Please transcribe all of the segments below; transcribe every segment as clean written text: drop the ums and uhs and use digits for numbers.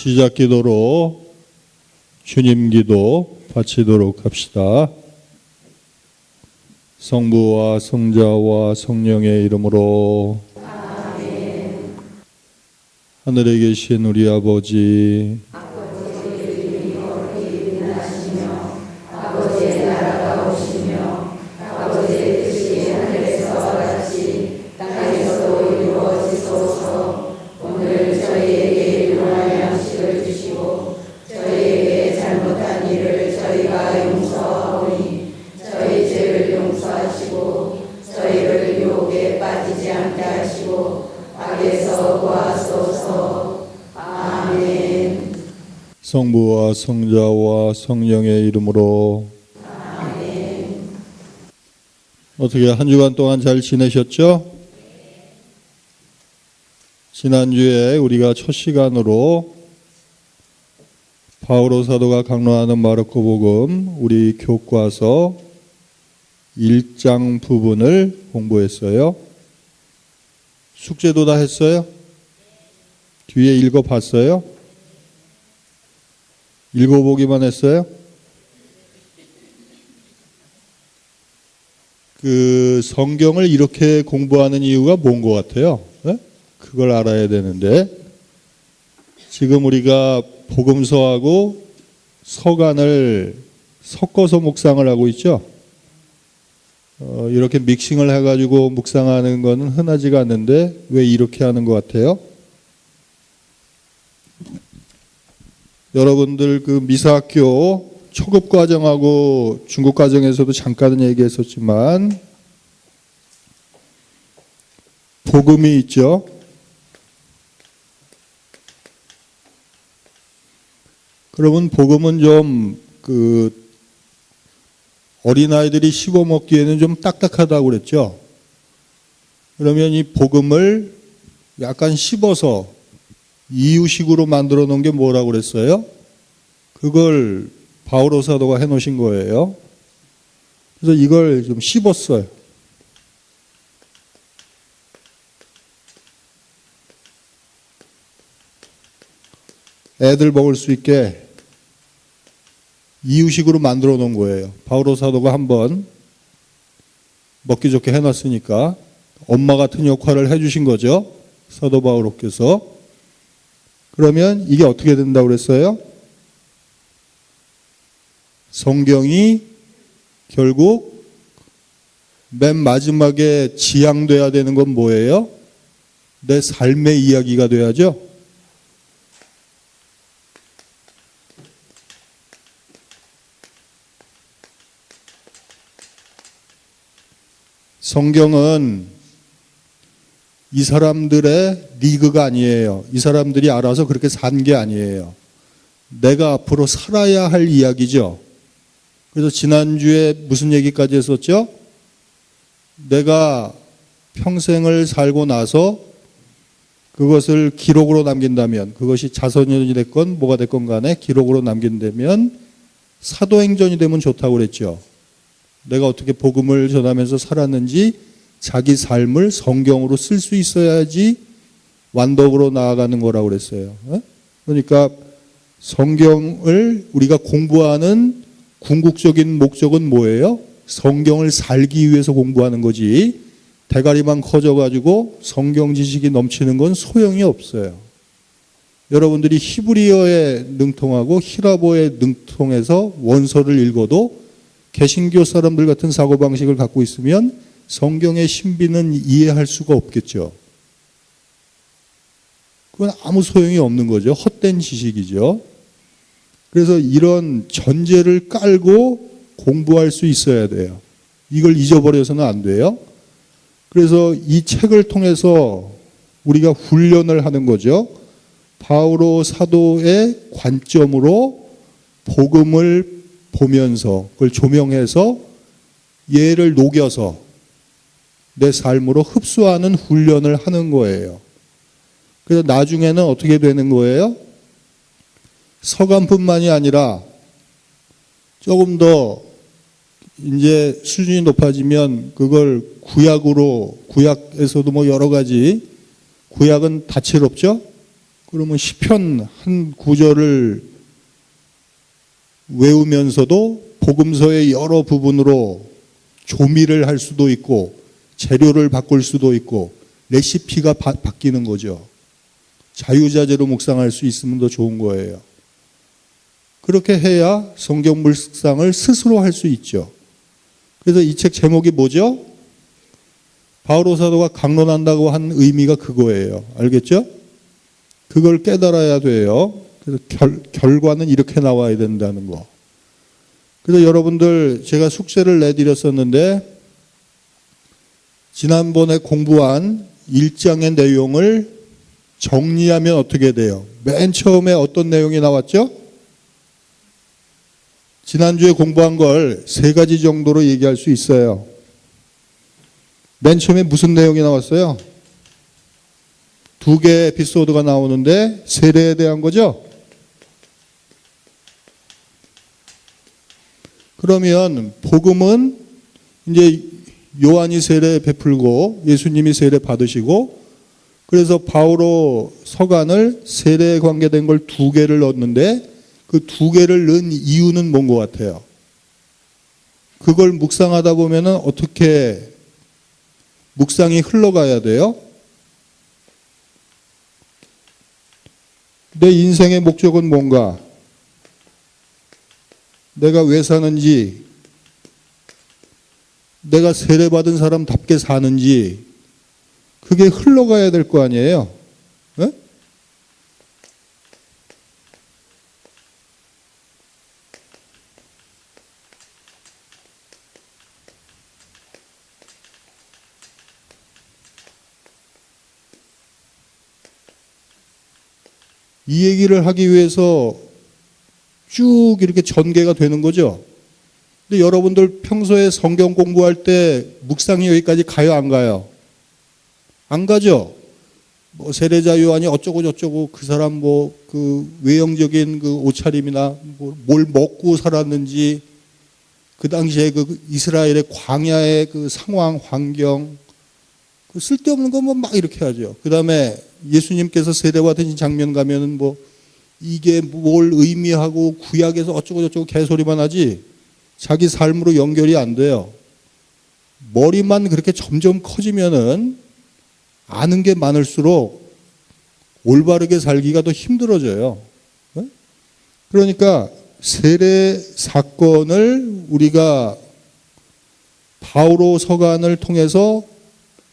시작 기도로 주님 기도 바치도록 합시다. 성부와 성자와 성령의 이름으로 아멘. 하늘에 계신 우리 아버지, 아버지의 나라가 오시며 아버지의 뜻이 하늘에서와 같이 땅에서도 이루어지소서. 오늘 저희에게 일용할 양식을 주시고 저희에게 잘못한 일을 저희가 용서하오니 저희 죄를 용서하시고 저희를 유혹에 빠지지 않게 하시고 악에서 구하소서. 아멘. 성부와 성자와 성령의 이름으로 아멘. 어떻게 한 주간 동안 잘 지내셨죠? 지난주에 우리가 첫 시간으로 바오로 사도가 강론하는 마르코 복음 우리 교과서 1장 부분을 공부했어요. 숙제도 다 했어요? 뒤에 읽어봤어요? 읽어보기만 했어요? 그 성경을 이렇게 공부하는 이유가 뭔 것 같아요? 네? 그걸 알아야 되는데 지금 우리가 복음서하고 서간을 섞어서 묵상을 하고 있죠. 이렇게 믹싱을 해가지고 묵상하는 거는 흔하지가 않는데 왜 이렇게 하는 것 같아요? 여러분들 그 미사학교 초급 과정하고 중급 과정에서도 잠깐은 얘기했었지만 복음이 있죠. 그러면 복음은 좀 그 어린아이들이 씹어 먹기에는 좀 딱딱하다고 그랬죠. 그러면 이 복음을 약간 씹어서 이유식으로 만들어 놓은 게 뭐라고 그랬어요? 그걸 바오로 사도가 해 놓으신 거예요. 그래서 이걸 좀 씹었어요. 애들 먹을 수 있게 이유식으로 만들어 놓은 거예요. 바오로 사도가 한번 먹기 좋게 해놨으니까 엄마 같은 역할을 해주신 거죠. 사도 바오로께서. 그러면 이게 어떻게 된다고 그랬어요? 성경이 결국 맨 마지막에 지향돼야 되는 건 뭐예요? 내 삶의 이야기가 돼야죠. 성경은 이 사람들의 리그가 아니에요. 이 사람들이 알아서 그렇게 산 게 아니에요. 내가 앞으로 살아야 할 이야기죠. 그래서 지난주에 무슨 얘기까지 했었죠? 내가 평생을 살고 나서 그것을 기록으로 남긴다면, 그것이 자서전이 됐건 뭐가 됐건 간에 기록으로 남긴다면 사도행전이 되면 좋다고 그랬죠. 내가 어떻게 복음을 전하면서 살았는지 자기 삶을 성경으로 쓸 수 있어야지 완덕으로 나아가는 거라고 그랬어요. 그러니까 성경을 우리가 공부하는 궁극적인 목적은 뭐예요? 성경을 살기 위해서 공부하는 거지 대가리만 커져가지고 성경 지식이 넘치는 건 소용이 없어요. 여러분들이 히브리어에 능통하고 히라보에 능통해서 원서를 읽어도 개신교 사람들 같은 사고방식을 갖고 있으면 성경의 신비는 이해할 수가 없겠죠. 그건 아무 소용이 없는 거죠. 헛된 지식이죠. 그래서 이런 전제를 깔고 공부할 수 있어야 돼요. 이걸 잊어버려서는 안 돼요. 그래서 이 책을 통해서 우리가 훈련을 하는 거죠. 바오로 사도의 관점으로 복음을 보면서 그걸 조명해서 얘를 녹여서 내 삶으로 흡수하는 훈련을 하는 거예요. 그래서 나중에는 어떻게 되는 거예요? 서간뿐만이 아니라 조금 더 이제 수준이 높아지면 그걸 구약에서도 뭐 여러 가지, 구약은 다채롭죠? 그러면 시편 한 구절을 외우면서도 복음서의 여러 부분으로 조미를 할 수도 있고 재료를 바꿀 수도 있고 레시피가 바뀌는 거죠. 자유자재로 묵상할 수 있으면 더 좋은 거예요. 그렇게 해야 성경 묵상을 스스로 할 수 있죠. 그래서 이 책 제목이 뭐죠? 바오로 사도가 강론한다고 한 의미가 그거예요. 알겠죠? 그걸 깨달아야 돼요. 그래서 결과는 이렇게 나와야 된다는 거. 그래서 여러분들 제가 숙제를 내드렸었는데 지난번에 공부한 1장의 내용을 정리하면 어떻게 돼요? 맨 처음에 어떤 내용이 나왔죠? 지난주에 공부한 걸 3가지 정도로 얘기할 수 있어요. 맨 처음에 무슨 내용이 나왔어요? 2개의 에피소드가 나오는데 세례에 대한 거죠? 그러면 복음은 이제 요한이 세례 베풀고 예수님이 세례 받으시고 그래서 바오로 서간을 세례에 관계된 걸 2개를 넣었는데 그 2개를 넣은 이유는 뭔 것 같아요? 그걸 묵상하다 보면은 어떻게 묵상이 흘러가야 돼요? 내 인생의 목적은 뭔가? 내가 왜 사는지, 내가 세례받은 사람답게 사는지, 그게 흘러가야 될 거 아니에요? 네? 이 얘기를 하기 위해서 쭉 이렇게 전개가 되는 거죠. 근데 여러분들 평소에 성경 공부할 때 묵상이 여기까지 가요, 안 가요? 안 가죠? 뭐 세례자 요한이 어쩌고 저쩌고 그 사람 뭐 그 외형적인 그 옷차림이나 뭘 먹고 살았는지 그 당시에 그 이스라엘의 광야의 그 상황, 환경, 그 쓸데없는 거 뭐 막 이렇게 하죠. 그 다음에 예수님께서 세례받으신 장면 가면은 뭐 이게 뭘 의미하고 구약에서 어쩌고 저쩌고 개소리만 하지 자기 삶으로 연결이 안 돼요. 머리만 그렇게 점점 커지면은 아는 게 많을수록 올바르게 살기가 더 힘들어져요. 그러니까 세례 사건을 우리가 바오로 서간을 통해서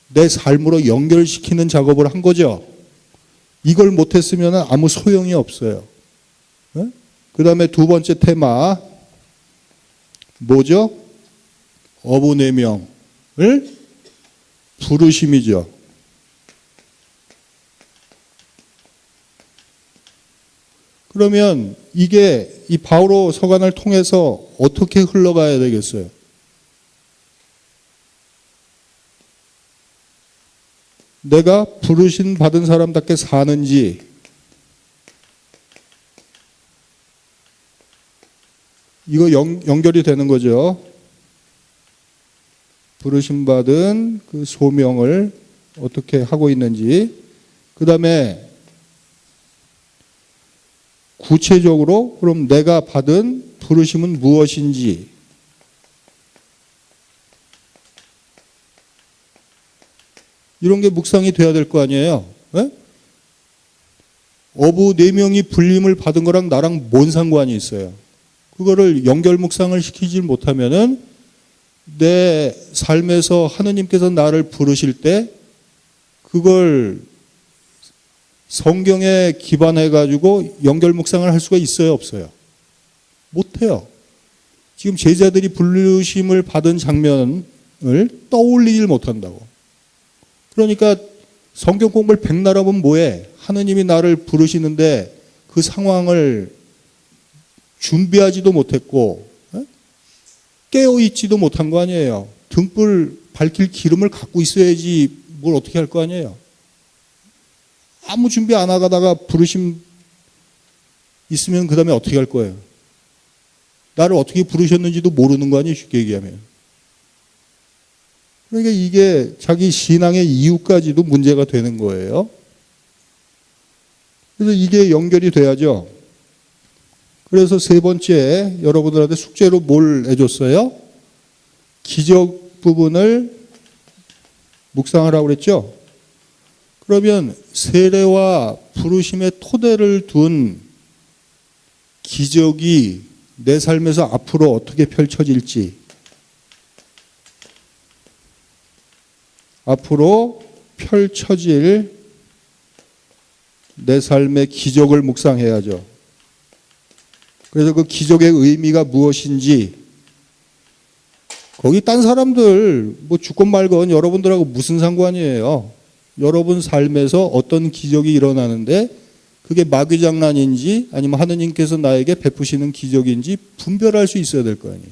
내 삶으로 연결시키는 작업을 한 거죠. 이걸 못했으면 아무 소용이 없어요. 그 다음에 2번째 테마 뭐죠? 어부 4명을 부르심이죠. 그러면 이게 이 바오로 서간을 통해서 어떻게 흘러가야 되겠어요? 내가 부르심 받은 사람답게 사는지 이거 연결이 되는 거죠. 부르심 받은 그 소명을 어떻게 하고 있는지 그 다음에 구체적으로 그럼 내가 받은 부르심은 무엇인지 이런 게 묵상이 돼야 될 거 아니에요. 네? 어부 4명이 불림을 받은 거랑 나랑 뭔 상관이 있어요. 그거를 연결 묵상을 시키지 못하면은 내 삶에서 하느님께서 나를 부르실 때 그걸 성경에 기반해 가지고 연결 묵상을 할 수가 있어요, 없어요? 못해요. 지금 제자들이 부르심을 받은 장면을 떠올리질 못한다고. 그러니까 성경 공부를 백날 하면 뭐해? 하느님이 나를 부르시는데 그 상황을 준비하지도 못했고 깨어있지도 못한 거 아니에요. 등불 밝힐 기름을 갖고 있어야지 뭘 어떻게 할 거 아니에요. 아무 준비 안 하다가 부르심 있으면 그 다음에 어떻게 할 거예요? 나를 어떻게 부르셨는지도 모르는 거 아니에요, 쉽게 얘기하면. 그러니까 이게 자기 신앙의 이유까지도 문제가 되는 거예요. 그래서 이게 연결이 돼야죠. 그래서 세 번째 여러분들한테 숙제로 뭘 해줬어요? 기적 부분을 묵상하라고 그랬죠? 그러면 세례와 부르심의 토대를 둔 기적이 내 삶에서 앞으로 어떻게 펼쳐질지, 앞으로 펼쳐질 내 삶의 기적을 묵상해야죠. 그래서 그 기적의 의미가 무엇인지, 거기 딴 사람들 뭐 죽건 말건 여러분들하고 무슨 상관이에요. 여러분 삶에서 어떤 기적이 일어나는데 그게 마귀장난인지 아니면 하느님께서 나에게 베푸시는 기적인지 분별할 수 있어야 될 거 아니에요.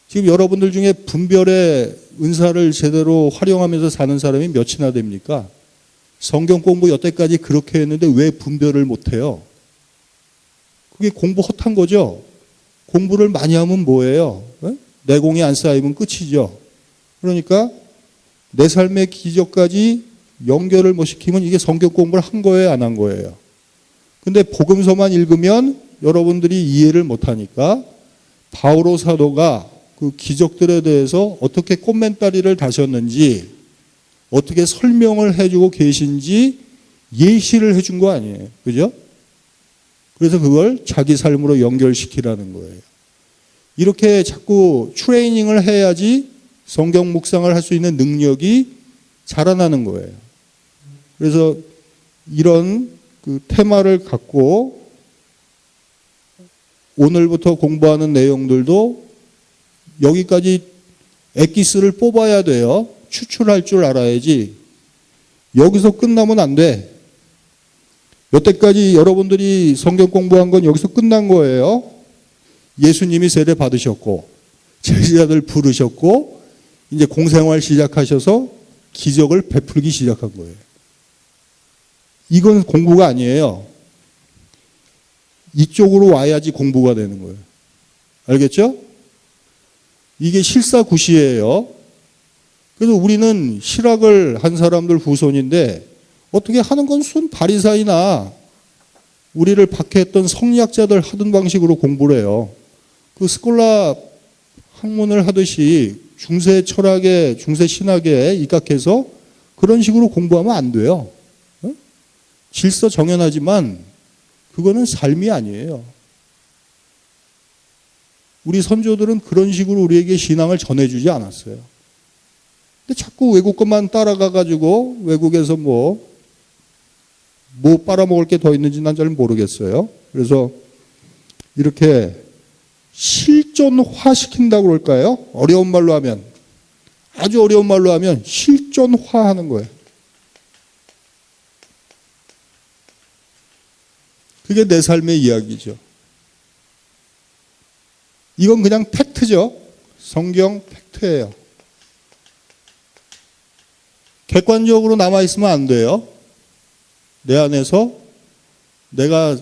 지금 여러분들 중에 분별의 은사를 제대로 활용하면서 사는 사람이 몇이나 됩니까? 성경 공부 여태까지 그렇게 했는데 왜 분별을 못해요? 그게 공부 헛한 거죠. 공부를 많이 하면 뭐예요? 내공이 안 쌓이면 끝이죠. 그러니까 내 삶의 기적까지 연결을 못 시키면 이게 성경 공부를 한 거예요, 안 한 거예요? 근데 복음서만 읽으면 여러분들이 이해를 못하니까 바오로 사도가 그 기적들에 대해서 어떻게 코멘터리를 다셨는지, 어떻게 설명을 해주고 계신지 예시를 해준 거 아니에요. 그죠? 그래서 그걸 자기 삶으로 연결시키라는 거예요. 이렇게 자꾸 트레이닝을 해야지 성경 묵상을 할 수 있는 능력이 자라나는 거예요. 그래서 이런 그 테마를 갖고 오늘부터 공부하는 내용들도 여기까지 엑기스를 뽑아야 돼요. 추출할 줄 알아야지. 여기서 끝나면 안 돼. 여태까지 여러분들이 성경 공부한 건 여기서 끝난 거예요. 예수님이 세례 받으셨고 제자들 부르셨고 이제 공생활 시작하셔서 기적을 베풀기 시작한 거예요. 이건 공부가 아니에요. 이쪽으로 와야지 공부가 되는 거예요. 알겠죠? 이게 실사구시예요. 그래서 우리는 실학을 한 사람들 후손인데 어떻게 하는 건 순 바리사이나 우리를 박해했던 성리학자들 하던 방식으로 공부를 해요. 그 스콜라 학문을 하듯이 중세 철학에, 중세 신학에 입각해서 그런 식으로 공부하면 안 돼요. 질서 정연하지만 그거는 삶이 아니에요. 우리 선조들은 그런 식으로 우리에게 신앙을 전해주지 않았어요. 근데 자꾸 외국 것만 따라가가지고 외국에서 뭐 빨아먹을 게 더 있는지 난 잘 모르겠어요. 그래서 이렇게 실존화시킨다고 그럴까요? 어려운 말로 하면, 아주 어려운 말로 하면 실존화하는 거예요. 그게 내 삶의 이야기죠. 이건 그냥 팩트죠. 성경 팩트예요. 객관적으로 남아있으면 안 돼요. 내 안에서 내가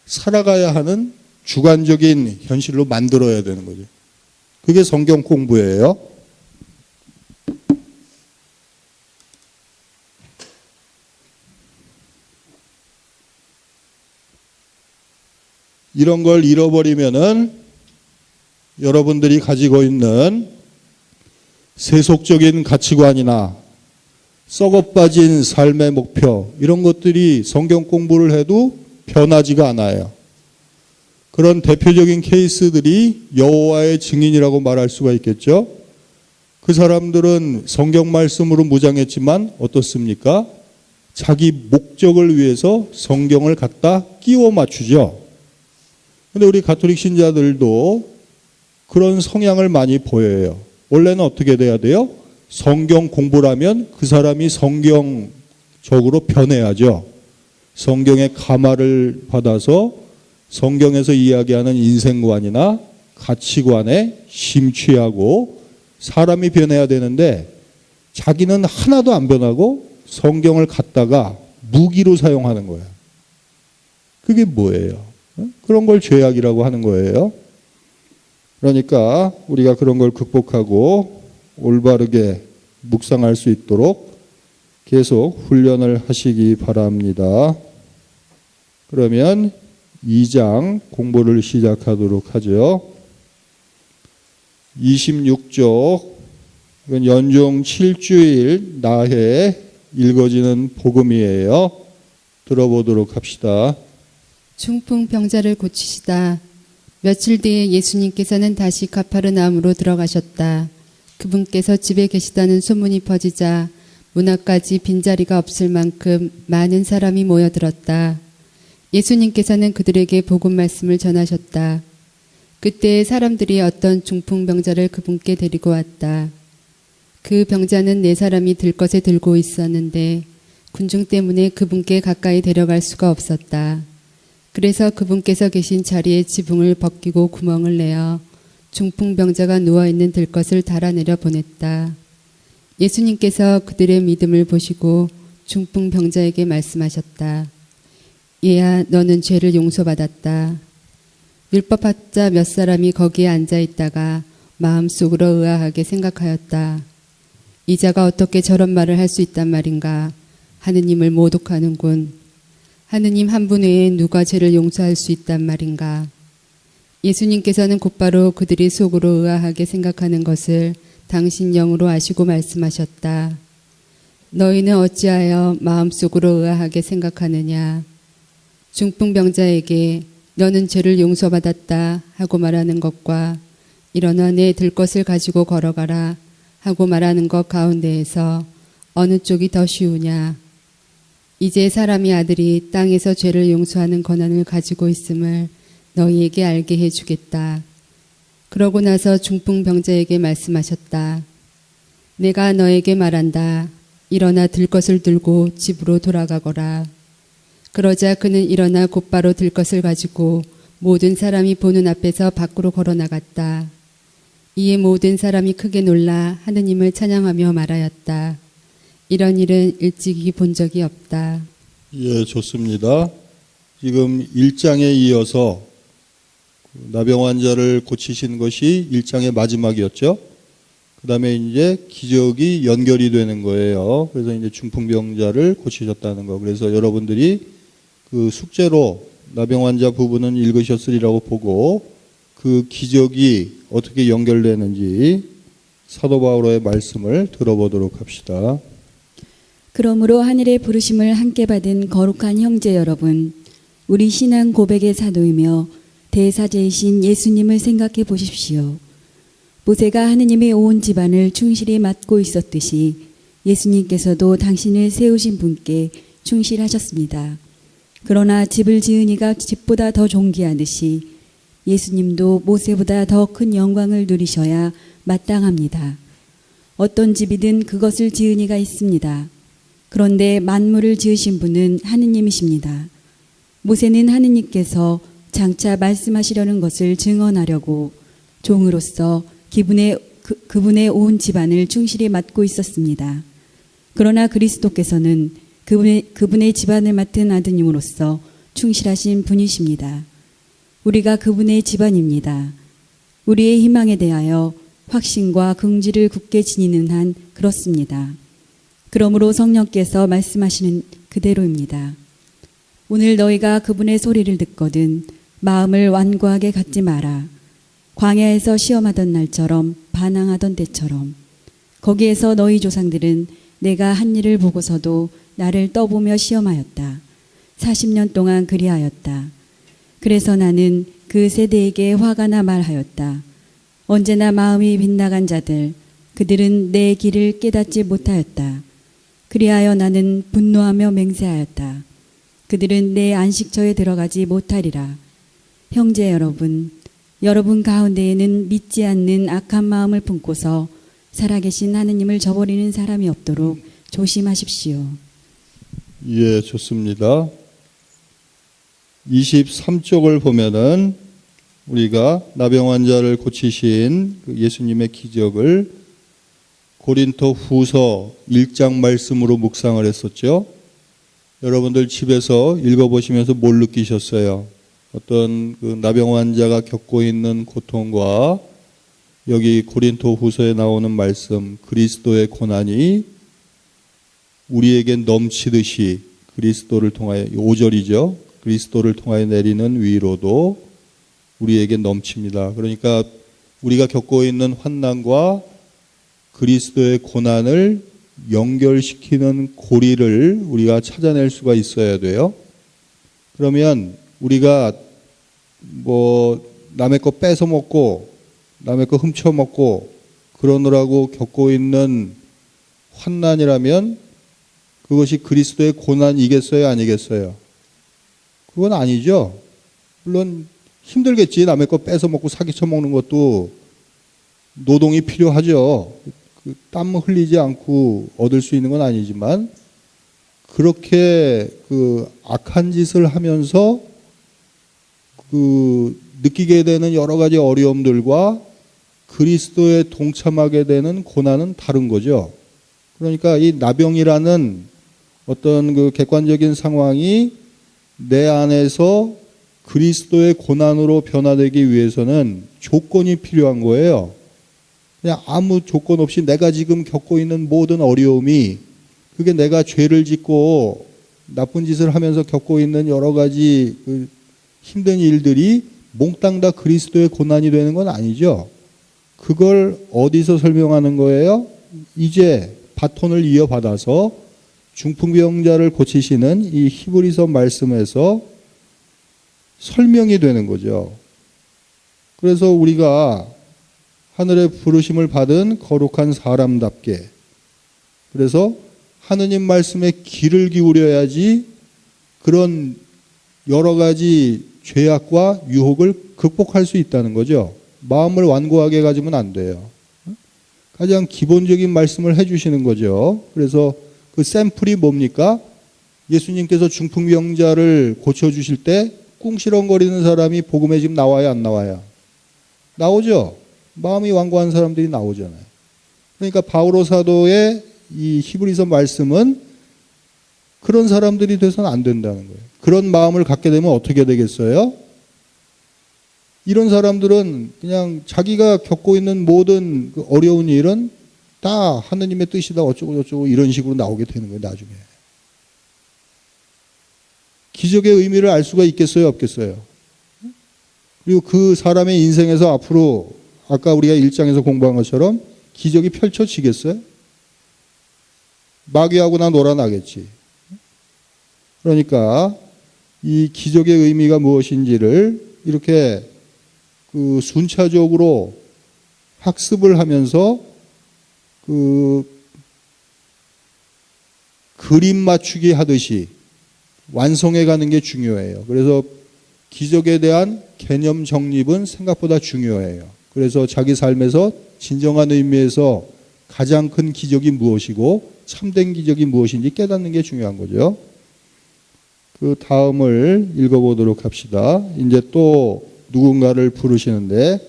살아가야 하는 주관적인 현실로 만들어야 되는 거죠. 그게 성경 공부예요. 이런 걸 잃어버리면은 여러분들이 가지고 있는 세속적인 가치관이나 썩어빠진 삶의 목표, 이런 것들이 성경 공부를 해도 변하지가 않아요. 그런 대표적인 케이스들이 여호와의 증인이라고 말할 수가 있겠죠. 그 사람들은 성경 말씀으로 무장했지만 어떻습니까? 자기 목적을 위해서 성경을 갖다 끼워 맞추죠. 근데 우리 가톨릭 신자들도 그런 성향을 많이 보여요. 원래는 어떻게 돼야 돼요? 성경 공부라면 그 사람이 성경적으로 변해야죠. 성경의 감화를 받아서 성경에서 이야기하는 인생관이나 가치관에 심취하고 사람이 변해야 되는데 자기는 하나도 안 변하고 성경을 갖다가 무기로 사용하는 거예요. 그게 뭐예요? 그런 걸 죄악이라고 하는 거예요. 그러니까 우리가 그런 걸 극복하고 올바르게 묵상할 수 있도록 계속 훈련을 하시기 바랍니다. 그러면 2장 공부를 시작하도록 하죠. 26쪽, 이건 연중 7주일 나해 읽어지는 복음이에요. 들어보도록 합시다. 중풍병자를 고치시다. 며칠 뒤에 예수님께서는 다시 가파르나움으로 들어가셨다. 그분께서 집에 계시다는 소문이 퍼지자 문 앞까지 빈자리가 없을 만큼 많은 사람이 모여들었다. 예수님께서는 그들에게 복음 말씀을 전하셨다. 그때 사람들이 어떤 중풍병자를 그분께 데리고 왔다. 그 병자는 4사람이 들것에 들고 있었는데 군중 때문에 그분께 가까이 데려갈 수가 없었다. 그래서 그분께서 계신 자리에 지붕을 벗기고 구멍을 내어 중풍병자가 누워있는 들것을 달아내려 보냈다. 예수님께서 그들의 믿음을 보시고 중풍병자에게 말씀하셨다. 얘야, 너는 죄를 용서받았다. 율법학자 몇 사람이 거기에 앉아있다가 마음속으로 의아하게 생각하였다. 이 자가 어떻게 저런 말을 할 수 있단 말인가. 하느님을 모독하는군. 하느님 한 분 외에 누가 죄를 용서할 수 있단 말인가. 예수님께서는 곧바로 그들이 속으로 의아하게 생각하는 것을 당신 영으로 아시고 말씀하셨다. 너희는 어찌하여 마음속으로 의아하게 생각하느냐. 중풍병자에게 너는 죄를 용서받았다 하고 말하는 것과 일어나 내 들것을 가지고 걸어가라 하고 말하는 것 가운데에서 어느 쪽이 더 쉬우냐. 이제 사람의 아들이 땅에서 죄를 용서하는 권한을 가지고 있음을 너희에게 알게 해주겠다. 그러고 나서 중풍병자에게 말씀하셨다. 내가 너에게 말한다. 일어나 들것을 들고 집으로 돌아가거라. 그러자 그는 일어나 곧바로 들것을 가지고 모든 사람이 보는 앞에서 밖으로 걸어 나갔다. 이에 모든 사람이 크게 놀라 하느님을 찬양하며 말하였다. 이런 일은 일찍이 본 적이 없다. 예, 좋습니다. 지금 1장에 이어서 나병 환자를 고치신 것이 1장의 마지막이었죠. 그 다음에 이제 기적이 연결이 되는 거예요. 그래서 이제 중풍병자를 고치셨다는 거. 그래서 여러분들이 그 숙제로 나병 환자 부분은 읽으셨으리라고 보고 그 기적이 어떻게 연결되는지 사도 바울의 말씀을 들어보도록 합시다. 그러므로 하늘의 부르심을 함께 받은 거룩한 형제 여러분, 우리 신앙 고백의 사도이며 대사제이신 예수님을 생각해 보십시오. 모세가 하느님의 온 집안을 충실히 맡고 있었듯이 예수님께서도 당신을 세우신 분께 충실하셨습니다. 그러나 집을 지은 이가 집보다 더 존귀하듯이 예수님도 모세보다 더 큰 영광을 누리셔야 마땅합니다. 어떤 집이든 그것을 지은 이가 있습니다. 그런데 만물을 지으신 분은 하느님이십니다. 모세는 하느님께서 장차 말씀하시려는 것을 증언하려고 종으로서 그분의 온 집안을 충실히 맡고 있었습니다. 그러나 그리스도께서는 그분의 집안을 맡은 아드님으로서 충실하신 분이십니다. 우리가 그분의 집안입니다. 우리의 희망에 대하여 확신과 긍지를 굳게 지니는 한 그렇습니다. 그러므로 성령께서 말씀하시는 그대로입니다. 오늘 너희가 그분의 소리를 듣거든 마음을 완고하게 갖지 마라. 광야에서 시험하던 날처럼 반항하던 때처럼 거기에서 너희 조상들은 내가 한 일을 보고서도 나를 떠보며 시험하였다. 40년 동안 그리하였다. 그래서 나는 그 세대에게 화가 나 말하였다. 언제나 마음이 빗나간 자들, 그들은 내 길을 깨닫지 못하였다. 그리하여 나는 분노하며 맹세하였다. 그들은 내 안식처에 들어가지 못하리라. 형제 여러분, 여러분 가운데에는 믿지 않는 악한 마음을 품고서 살아계신 하느님을 저버리는 사람이 없도록 조심하십시오. 예, 좋습니다. 23쪽을 보면은 우리가 나병 환자를 고치신 그 예수님의 기적을 고린토 후서 1장 말씀으로 묵상을 했었죠. 여러분들 집에서 읽어보시면서 뭘 느끼셨어요? 어떤 그 나병 환자가 겪고 있는 고통과 여기 고린토 후서에 나오는 말씀, 그리스도의 고난이 우리에게 넘치듯이 그리스도를 통하여 5절이죠. 그리스도를 통하여 내리는 위로도 우리에게 넘칩니다. 그러니까 우리가 겪고 있는 환난과 그리스도의 고난을 연결시키는 고리를 우리가 찾아낼 수가 있어야 돼요. 그러면 우리가 남의 거 뺏어 먹고 남의 거 훔쳐 먹고 그러느라고 겪고 있는 환난이라면 그것이 그리스도의 고난이겠어요, 아니겠어요? 그건 아니죠. 물론 힘들겠지. 남의 거 뺏어 먹고 사기쳐 먹는 것도 노동이 필요하죠. 땀 흘리지 않고 얻을 수 있는 건 아니지만 그렇게 악한 짓을 하면서 느끼게 되는 여러 가지 어려움들과 그리스도에 동참하게 되는 고난은 다른 거죠. 그러니까 이 나병이라는 어떤 객관적인 상황이 내 안에서 그리스도의 고난으로 변화되기 위해서는 조건이 필요한 거예요. 그냥 아무 조건 없이 내가 지금 겪고 있는 모든 어려움이 그게 내가 죄를 짓고 나쁜 짓을 하면서 겪고 있는 여러 가지 힘든 일들이 몽땅 다 그리스도의 고난이 되는 건 아니죠. 그걸 어디서 설명하는 거예요? 이제 바톤을 이어받아서 중풍병자를 고치시는 이 히브리서 말씀에서 설명이 되는 거죠. 그래서 우리가 하늘의 부르심을 받은 거룩한 사람답게 그래서 하느님 말씀에 귀를 기울여야지 그런 여러 가지 죄악과 유혹을 극복할 수 있다는 거죠. 마음을 완고하게 가지면 안 돼요. 가장 기본적인 말씀을 해주시는 거죠. 그래서 그 샘플이 뭡니까? 예수님께서 중풍병자를 고쳐주실 때 꿍시렁거리는 사람이 복음에 지금 나와요, 안 나와요? 나오죠. 마음이 완고한 사람들이 나오잖아요. 그러니까 바오로 사도의 이 히브리서 말씀은 그런 사람들이 돼서는 안 된다는 거예요. 그런 마음을 갖게 되면 어떻게 되겠어요? 이런 사람들은 그냥 자기가 겪고 있는 모든 그 어려운 일은 다 하느님의 뜻이다 어쩌고 저쩌고 이런 식으로 나오게 되는 거예요, 나중에. 기적의 의미를 알 수가 있겠어요, 없겠어요? 그리고 그 사람의 인생에서 앞으로 아까 우리가 1장에서 공부한 것처럼 기적이 펼쳐지겠어요? 마귀하고나 놀아나겠지. 그러니까 이 기적의 의미가 무엇인지를 이렇게 순차적으로 학습을 하면서 그림 맞추기 하듯이 완성해 가는 게 중요해요. 그래서 기적에 대한 개념 정립은 생각보다 중요해요. 그래서 자기 삶에서 진정한 의미에서 가장 큰 기적이 무엇이고 참된 기적이 무엇인지 깨닫는 게 중요한 거죠. 그 다음을 읽어보도록 합시다. 이제 또 누군가를 부르시는데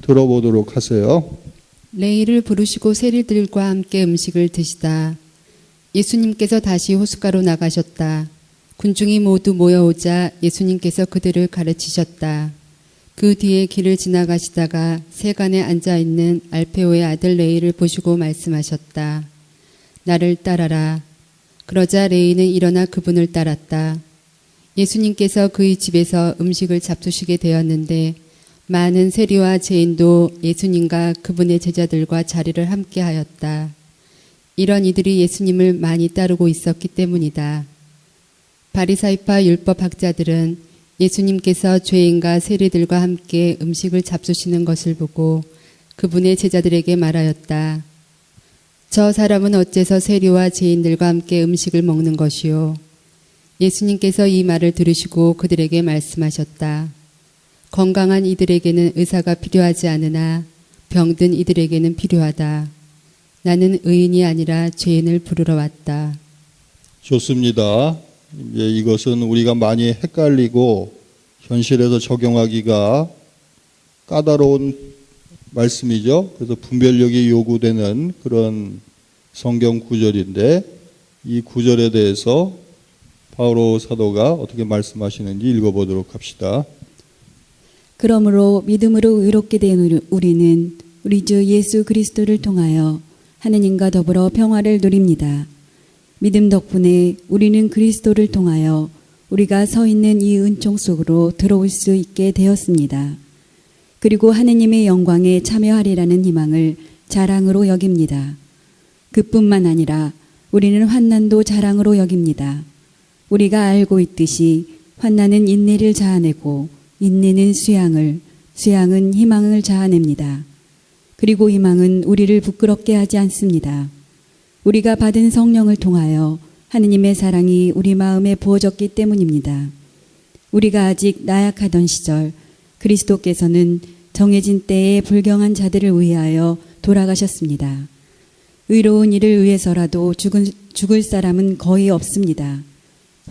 들어보도록 하세요. 레이를 부르시고 세리들과 함께 음식을 드시다. 예수님께서 다시 호숫가로 나가셨다. 군중이 모두 모여오자 예수님께서 그들을 가르치셨다. 그 뒤에 길을 지나가시다가 세간에 앉아있는 알페오의 아들 레이를 보시고 말씀하셨다. 나를 따라라. 그러자 레이는 일어나 그분을 따랐다. 예수님께서 그의 집에서 음식을 잡수시게 되었는데 많은 세리와 죄인도 예수님과 그분의 제자들과 자리를 함께 하였다. 이런 이들이 예수님을 많이 따르고 있었기 때문이다. 바리사이파 율법학자들은 예수님께서 죄인과 세리들과 함께 음식을 잡수시는 것을 보고 그분의 제자들에게 말하였다. 저 사람은 어째서 세리와 죄인들과 함께 음식을 먹는 것이요? 예수님께서 이 말을 들으시고 그들에게 말씀하셨다. 건강한 이들에게는 의사가 필요하지 않으나 병든 이들에게는 필요하다. 나는 의인이 아니라 죄인을 부르러 왔다. 좋습니다. 이제 이것은 우리가 많이 헷갈리고 현실에서 적용하기가 까다로운 말씀이죠. 그래서 분별력이 요구되는 그런 성경 구절인데 이 구절에 대해서 바오로 사도가 어떻게 말씀하시는지 읽어보도록 합시다. 그러므로 믿음으로 의롭게 된 우리는 우리 주 예수 그리스도를 통하여 하느님과 더불어 평화를 누립니다. 믿음 덕분에 우리는 그리스도를 통하여 우리가 서 있는 이 은총 속으로 들어올 수 있게 되었습니다. 그리고 하느님의 영광에 참여하리라는 희망을 자랑으로 여깁니다. 그뿐만 아니라 우리는 환난도 자랑으로 여깁니다. 우리가 알고 있듯이 환난은 인내를 자아내고 인내는 수양을, 수양은 희망을 자아냅니다. 그리고 희망은 우리를 부끄럽게 하지 않습니다. 우리가 받은 성령을 통하여 하느님의 사랑이 우리 마음에 부어졌기 때문입니다. 우리가 아직 나약하던 시절 그리스도께서는 정해진 때에 불경한 자들을 위하여 돌아가셨습니다. 의로운 일을 위해서라도 죽을 사람은 거의 없습니다.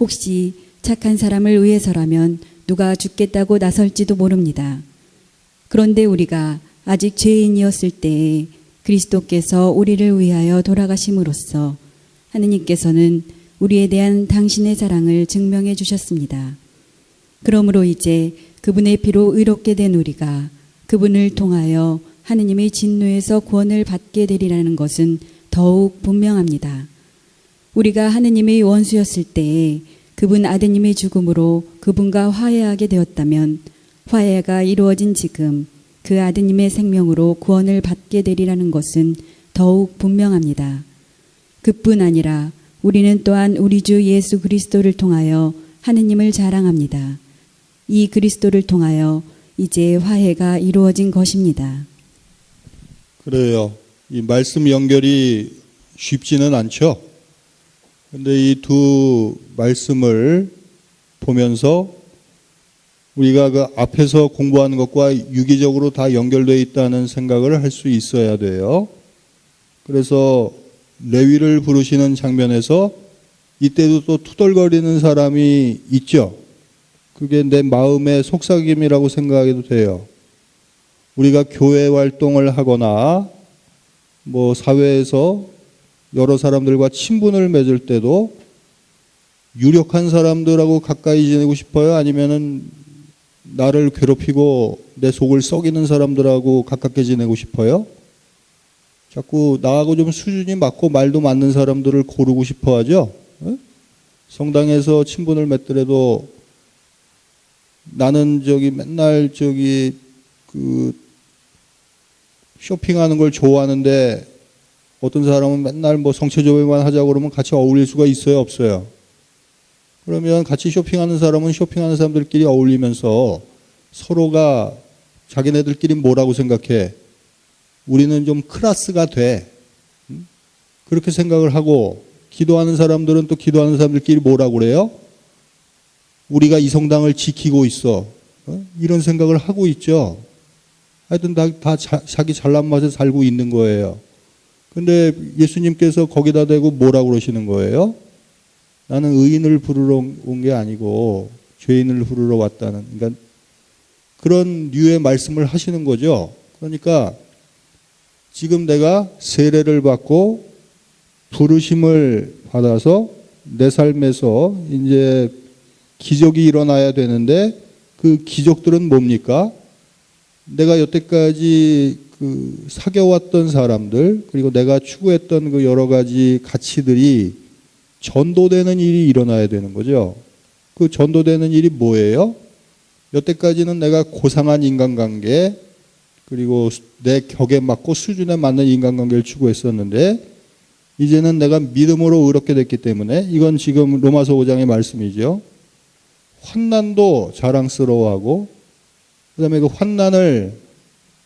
혹시 착한 사람을 위해서라면 누가 죽겠다고 나설지도 모릅니다. 그런데 우리가 아직 죄인이었을 때에 그리스도께서 우리를 위하여 돌아가심으로써 하느님께서는 우리에 대한 당신의 사랑을 증명해 주셨습니다. 그러므로 이제 그분의 피로 의롭게 된 우리가 그분을 통하여 하느님의 진노에서 구원을 받게 되리라는 것은 더욱 분명합니다. 우리가 하느님의 원수였을 때에 그분 아드님의 죽음으로 그분과 화해하게 되었다면 화해가 이루어진 지금 그 아드님의 생명으로 구원을 받게 되리라는 것은 더욱 분명합니다. 그뿐 아니라 우리는 또한 우리 주 예수 그리스도를 통하여 하느님을 자랑합니다. 이 그리스도를 통하여 이제 화해가 이루어진 것입니다. 그래요. 이 말씀 연결이 쉽지는 않죠. 근데 이 두 말씀을 보면서 우리가 그 앞에서 공부하는 것과 유기적으로 다 연결되어 있다는 생각을 할 수 있어야 돼요. 그래서 레위를 부르시는 장면에서 이때도 또 투덜거리는 사람이 있죠. 그게 내 마음의 속삭임이라고 생각해도 돼요. 우리가 교회 활동을 하거나 뭐 사회에서 여러 사람들과 친분을 맺을 때도 유력한 사람들하고 가까이 지내고 싶어요? 아니면은 나를 괴롭히고 내 속을 썩이는 사람들하고 가깝게 지내고 싶어요? 자꾸 나하고 좀 수준이 맞고 말도 맞는 사람들을 고르고 싶어 하죠? 성당에서 친분을 맺더라도 나는 맨날 쇼핑하는 걸 좋아하는데 어떤 사람은 맨날 뭐 성체조회만 하자고 그러면 같이 어울릴 수가 있어요, 없어요? 그러면 같이 쇼핑하는 사람은 쇼핑하는 사람들끼리 어울리면서 서로가 자기네들끼리 뭐라고 생각해? 우리는 좀 클래스가 돼. 그렇게 생각을 하고 기도하는 사람들은 또 기도하는 사람들끼리 뭐라고 그래요? 우리가 이 성당을 지키고 있어. 이런 생각을 하고 있죠. 하여튼 다 자기 잘난 맛에 살고 있는 거예요. 근데 예수님께서 거기다 대고 뭐라고 그러시는 거예요? 나는 의인을 부르러 온 게 아니고 죄인을 부르러 왔다는, 그러니까 그런 류의 말씀을 하시는 거죠. 그러니까 지금 내가 세례를 받고 부르심을 받아서 내 삶에서 이제 기적이 일어나야 되는데 그 기적들은 뭡니까? 내가 여태까지 사귀어왔던 사람들, 그리고 내가 추구했던 그 여러 가지 가치들이 전도되는 일이 일어나야 되는 거죠. 그 전도되는 일이 뭐예요? 여태까지는 내가 고상한 인간관계, 그리고 내 격에 맞고 수준에 맞는 인간관계를 추구했었는데 이제는 내가 믿음으로 의롭게 됐기 때문에, 이건 지금 로마서 5장의 말씀이죠. 환난도 자랑스러워하고 그다음에 그 환난을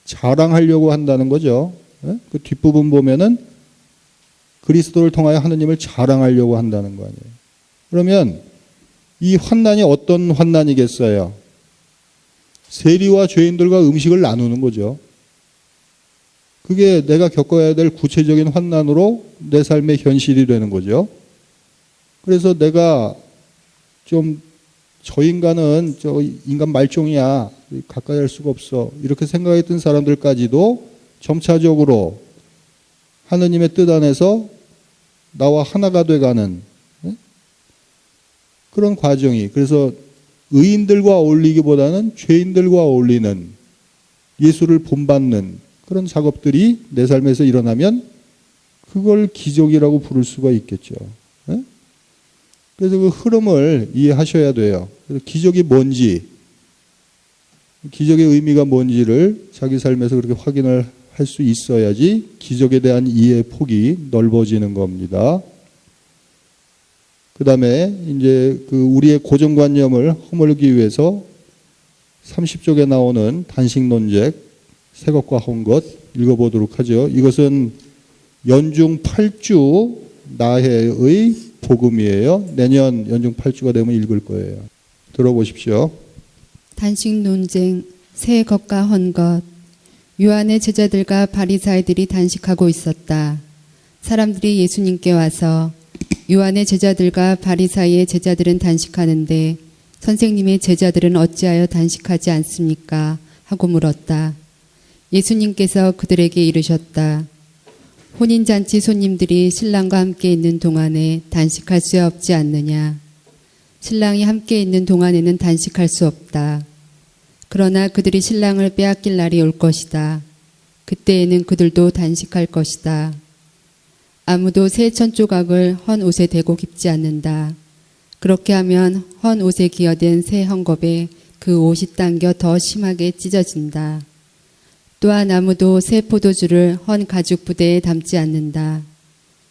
자랑하려고 한다는 거죠. 그 뒷부분 보면은 그리스도를 통하여 하느님을 자랑하려고 한다는 거 아니에요. 그러면 이 환난이 어떤 환난이겠어요? 세리와 죄인들과 음식을 나누는 거죠. 그게 내가 겪어야 될 구체적인 환난으로 내 삶의 현실이 되는 거죠. 그래서 내가 저 인간은 인간 말종이야, 가까이 할 수가 없어, 이렇게 생각했던 사람들까지도 점차적으로 하느님의 뜻 안에서 나와 하나가 돼가는 그런 과정이, 그래서 의인들과 어울리기보다는 죄인들과 어울리는, 예수를 본받는 그런 작업들이 내 삶에서 일어나면 그걸 기적이라고 부를 수가 있겠죠. 그래서 그 흐름을 이해하셔야 돼요. 그래서 기적이 뭔지, 기적의 의미가 뭔지를 자기 삶에서 그렇게 확인을 할 수 있어야지 기적에 대한 이해 폭이 넓어지는 겁니다. 그 다음에 이제 그 우리의 고정관념을 허물기 위해서 30쪽에 나오는 단식 논책, 새 것과 헌 것 읽어보도록 하죠. 이것은 연중 8주 나해의 복음이에요. 내년 연중 8주가 되면 읽을 거예요. 들어보십시오. 단식 논쟁, 새 것과 헌 것. 요한의 제자들과 바리사이들이 단식하고 있었다. 사람들이 예수님께 와서 요한의 제자들과 바리사이의 제자들은 단식하는데 선생님의 제자들은 어찌하여 단식하지 않습니까? 하고 물었다. 예수님께서 그들에게 이르셨다. 혼인잔치 손님들이 신랑과 함께 있는 동안에 단식할 수 없지 않느냐. 신랑이 함께 있는 동안에는 단식할 수 없다. 그러나 그들이 신랑을 빼앗길 날이 올 것이다. 그때에는 그들도 단식할 것이다. 아무도 새 천조각을 헌 옷에 대고 깁지 않는다. 그렇게 하면 헌 옷에 기어된 새 헝겊에 그 옷이 당겨 더 심하게 찢어진다. 또한 아무도 새 포도주를 헌 가죽 부대에 담지 않는다.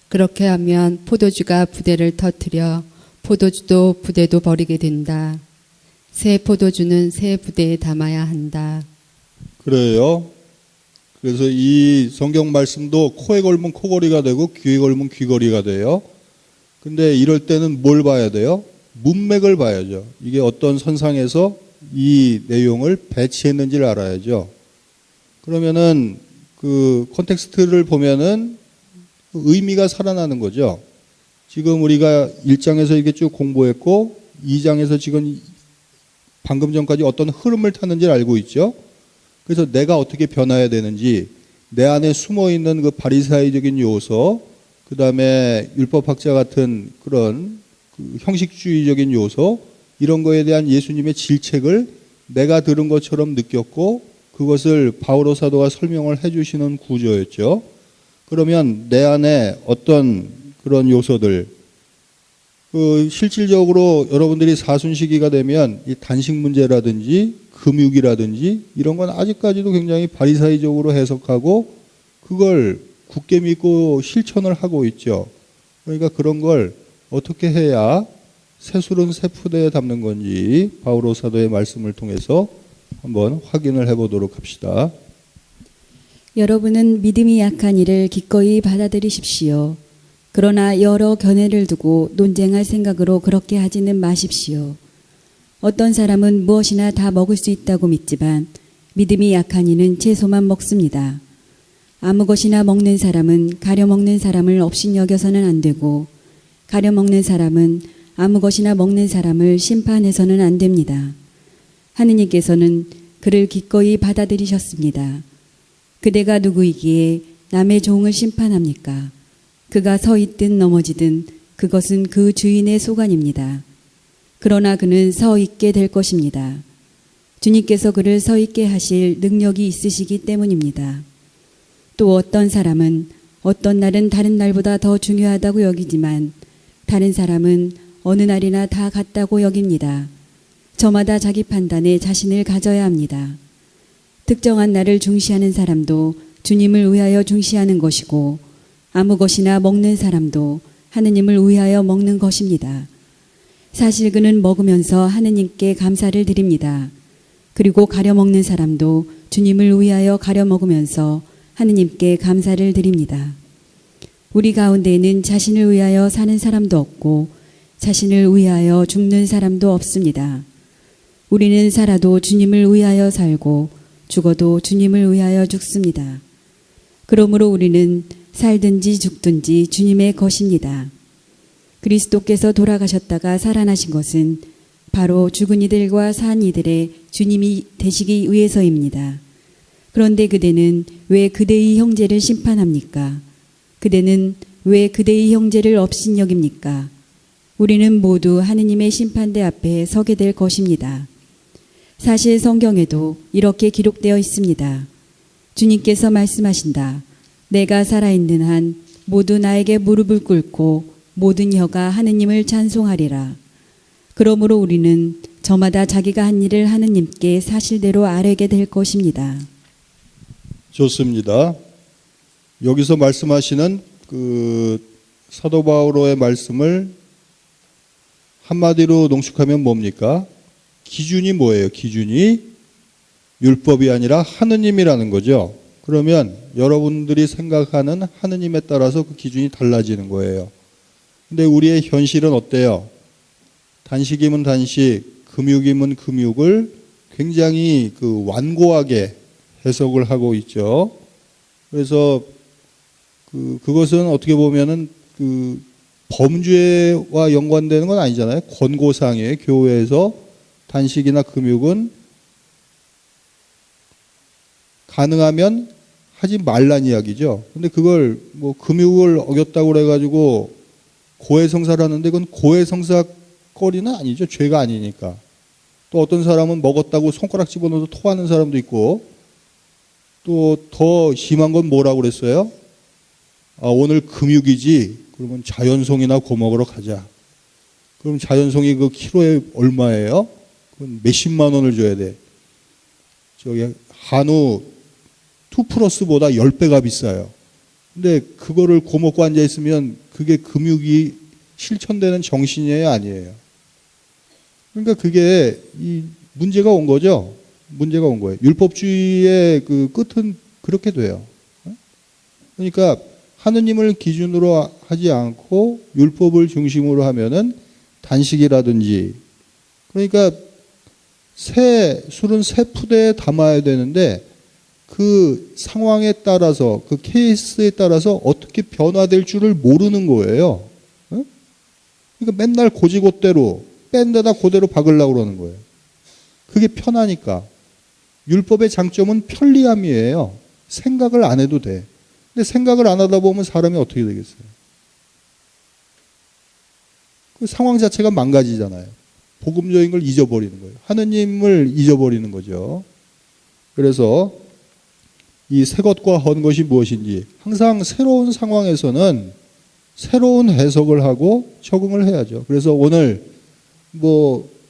그렇게 하면 포도주가 부대를 터뜨려 포도주도 부대도 버리게 된다. 새 포도주는 새 부대에 담아야 한다. 그래요. 그래서 이 성경 말씀도 코에 걸면 코걸이가 되고 귀에 걸면 귀걸이가 돼요. 근데 이럴 때는 뭘 봐야 돼요? 문맥을 봐야죠. 이게 어떤 선상에서 이 내용을 배치했는지를 알아야죠. 그러면은 그 컨텍스트를 보면은 그 의미가 살아나는 거죠. 지금 우리가 1장에서 이게 쭉 공부했고 2장에서 지금 방금 전까지 어떤 흐름을 탔는지를 알고 있죠. 그래서 내가 어떻게 변화해야 되는지, 내 안에 숨어있는 그 바리사이적인 요소, 그 다음에 율법학자 같은 그런 그 형식주의적인 요소, 이런 거에 대한 예수님의 질책을 내가 들은 것처럼 느꼈고 그것을 바오로 사도가 설명을 해주시는 구조였죠. 그러면 내 안에 어떤 그런 요소들, 그 실질적으로 여러분들이 사순시기가 되면 이 단식 문제라든지 금육이라든지 이런 건 아직까지도 굉장히 바리사이적으로 해석하고 그걸 굳게 믿고 실천을 하고 있죠. 그러니까 그런 걸 어떻게 해야 새술은 새 푸대에 담는 건지 바오로 사도의 말씀을 통해서 한번 확인을 해보도록 합시다. 여러분은 믿음이 약한 이를 기꺼이 받아들이십시오. 그러나 여러 견해를 두고 논쟁할 생각으로 그렇게 하지는 마십시오. 어떤 사람은 무엇이나 다 먹을 수 있다고 믿지만 믿음이 약한 이는 채소만 먹습니다. 아무 것이나 먹는 사람은 가려 먹는 사람을 업신여겨서는 안 되고 가려 먹는 사람은 아무 것이나 먹는 사람을 심판해서는 안 됩니다. 하느님께서는 그를 기꺼이 받아들이셨습니다. 그대가 누구이기에 남의 종을 심판합니까? 그가 서 있든 넘어지든 그것은 그 주인의 소관입니다. 그러나 그는 서 있게 될 것입니다. 주님께서 그를 서 있게 하실 능력이 있으시기 때문입니다. 또 어떤 사람은 어떤 날은 다른 날보다 더 중요하다고 여기지만 다른 사람은 어느 날이나 다 같다고 여깁니다. 저마다 자기 판단에 자신을 가져야 합니다. 특정한 날을 중시하는 사람도 주님을 위하여 중시하는 것이고 아무 것이나 먹는 사람도 하느님을 위하여 먹는 것입니다. 사실 그는 먹으면서 하느님께 감사를 드립니다. 그리고 가려 먹는 사람도 주님을 위하여 가려 먹으면서 하느님께 감사를 드립니다. 우리 가운데에는 자신을 위하여 사는 사람도 없고 자신을 위하여 죽는 사람도 없습니다. 우리는 살아도 주님을 위하여 살고 죽어도 주님을 위하여 죽습니다. 그러므로 우리는 살든지 죽든지 주님의 것입니다. 그리스도께서 돌아가셨다가 살아나신 것은 바로 죽은 이들과 산 이들의 주님이 되시기 위해서입니다. 그런데 그대는 왜 그대의 형제를 심판합니까? 그대는 왜 그대의 형제를 업신여깁니까? 우리는 모두 하느님의 심판대 앞에 서게 될 것입니다. 사실 성경에도 이렇게 기록되어 있습니다. 주님께서 말씀하신다. 내가 살아있는 한 모두 나에게 무릎을 꿇고 모든 혀가 하느님을 찬송하리라. 그러므로 우리는 저마다 자기가 한 일을 하느님께 사실대로 아뢰게 될 것입니다. 좋습니다. 여기서 말씀하시는 사도 바울의 말씀을 한마디로 농축하면 뭡니까? 기준이 뭐예요? 기준이 율법이 아니라 하느님이라는 거죠. 그러면 여러분들이 생각하는 하느님에 따라서 그 기준이 달라지는 거예요. 근데 우리의 현실은 어때요? 단식이면 단식, 금육이면 금육을 굉장히 완고하게 해석을 하고 있죠. 그래서 그것은 어떻게 보면은 범죄와 연관되는 건 아니잖아요. 권고사항이에요. 교회에서 단식이나 금육은 가능하면 하지 말란 이야기죠. 근데 그걸 금육을 어겼다고 그래가지고 고해성사를 하는데 그건 고해성사거리는 아니죠. 죄가 아니니까. 또 어떤 사람은 먹었다고 손가락 집어넣어서 토하는 사람도 있고, 또 더 심한 건 뭐라고 그랬어요? 오늘 금육이지. 그러면 자연송이나 고먹으러 가자. 그럼 자연송이 그 키로에 얼마예요? 그건 몇십만 원을 줘야 돼. 저기 한우 2플러스보다 10배가 비싸요. 근데 그거를 고먹고 앉아 있으면 그게 금육이 실천되는 정신이에요, 아니에요? 그러니까 그게 이 문제가 온 거죠. 문제가 온 거예요. 율법주의의 그 끝은 그렇게 돼요. 그러니까 하느님을 기준으로 하지 않고 율법을 중심으로 하면은 단식이라든지, 그러니까 술은 새 푸대에 담아야 되는데 그 상황에 따라서 그 케이스에 따라서 어떻게 변화될 줄을 모르는 거예요. 그러니까 맨날 고지고대로 뺀 데다 그대로 박으려고 그러는 거예요. 그게 편하니까. 율법의 장점은 편리함이에요. 생각을 안 해도 돼. 근데 생각을 안 하다 보면 사람이 어떻게 되겠어요? 그 상황 자체가 망가지잖아요. 복음적인 걸 잊어버리는 거예요. 하느님을 잊어버리는 거죠. 그래서 이 새 것과 헌 것이 무엇인지 항상 새로운 상황에서는 새로운 해석을 하고 적응을 해야죠. 그래서 오늘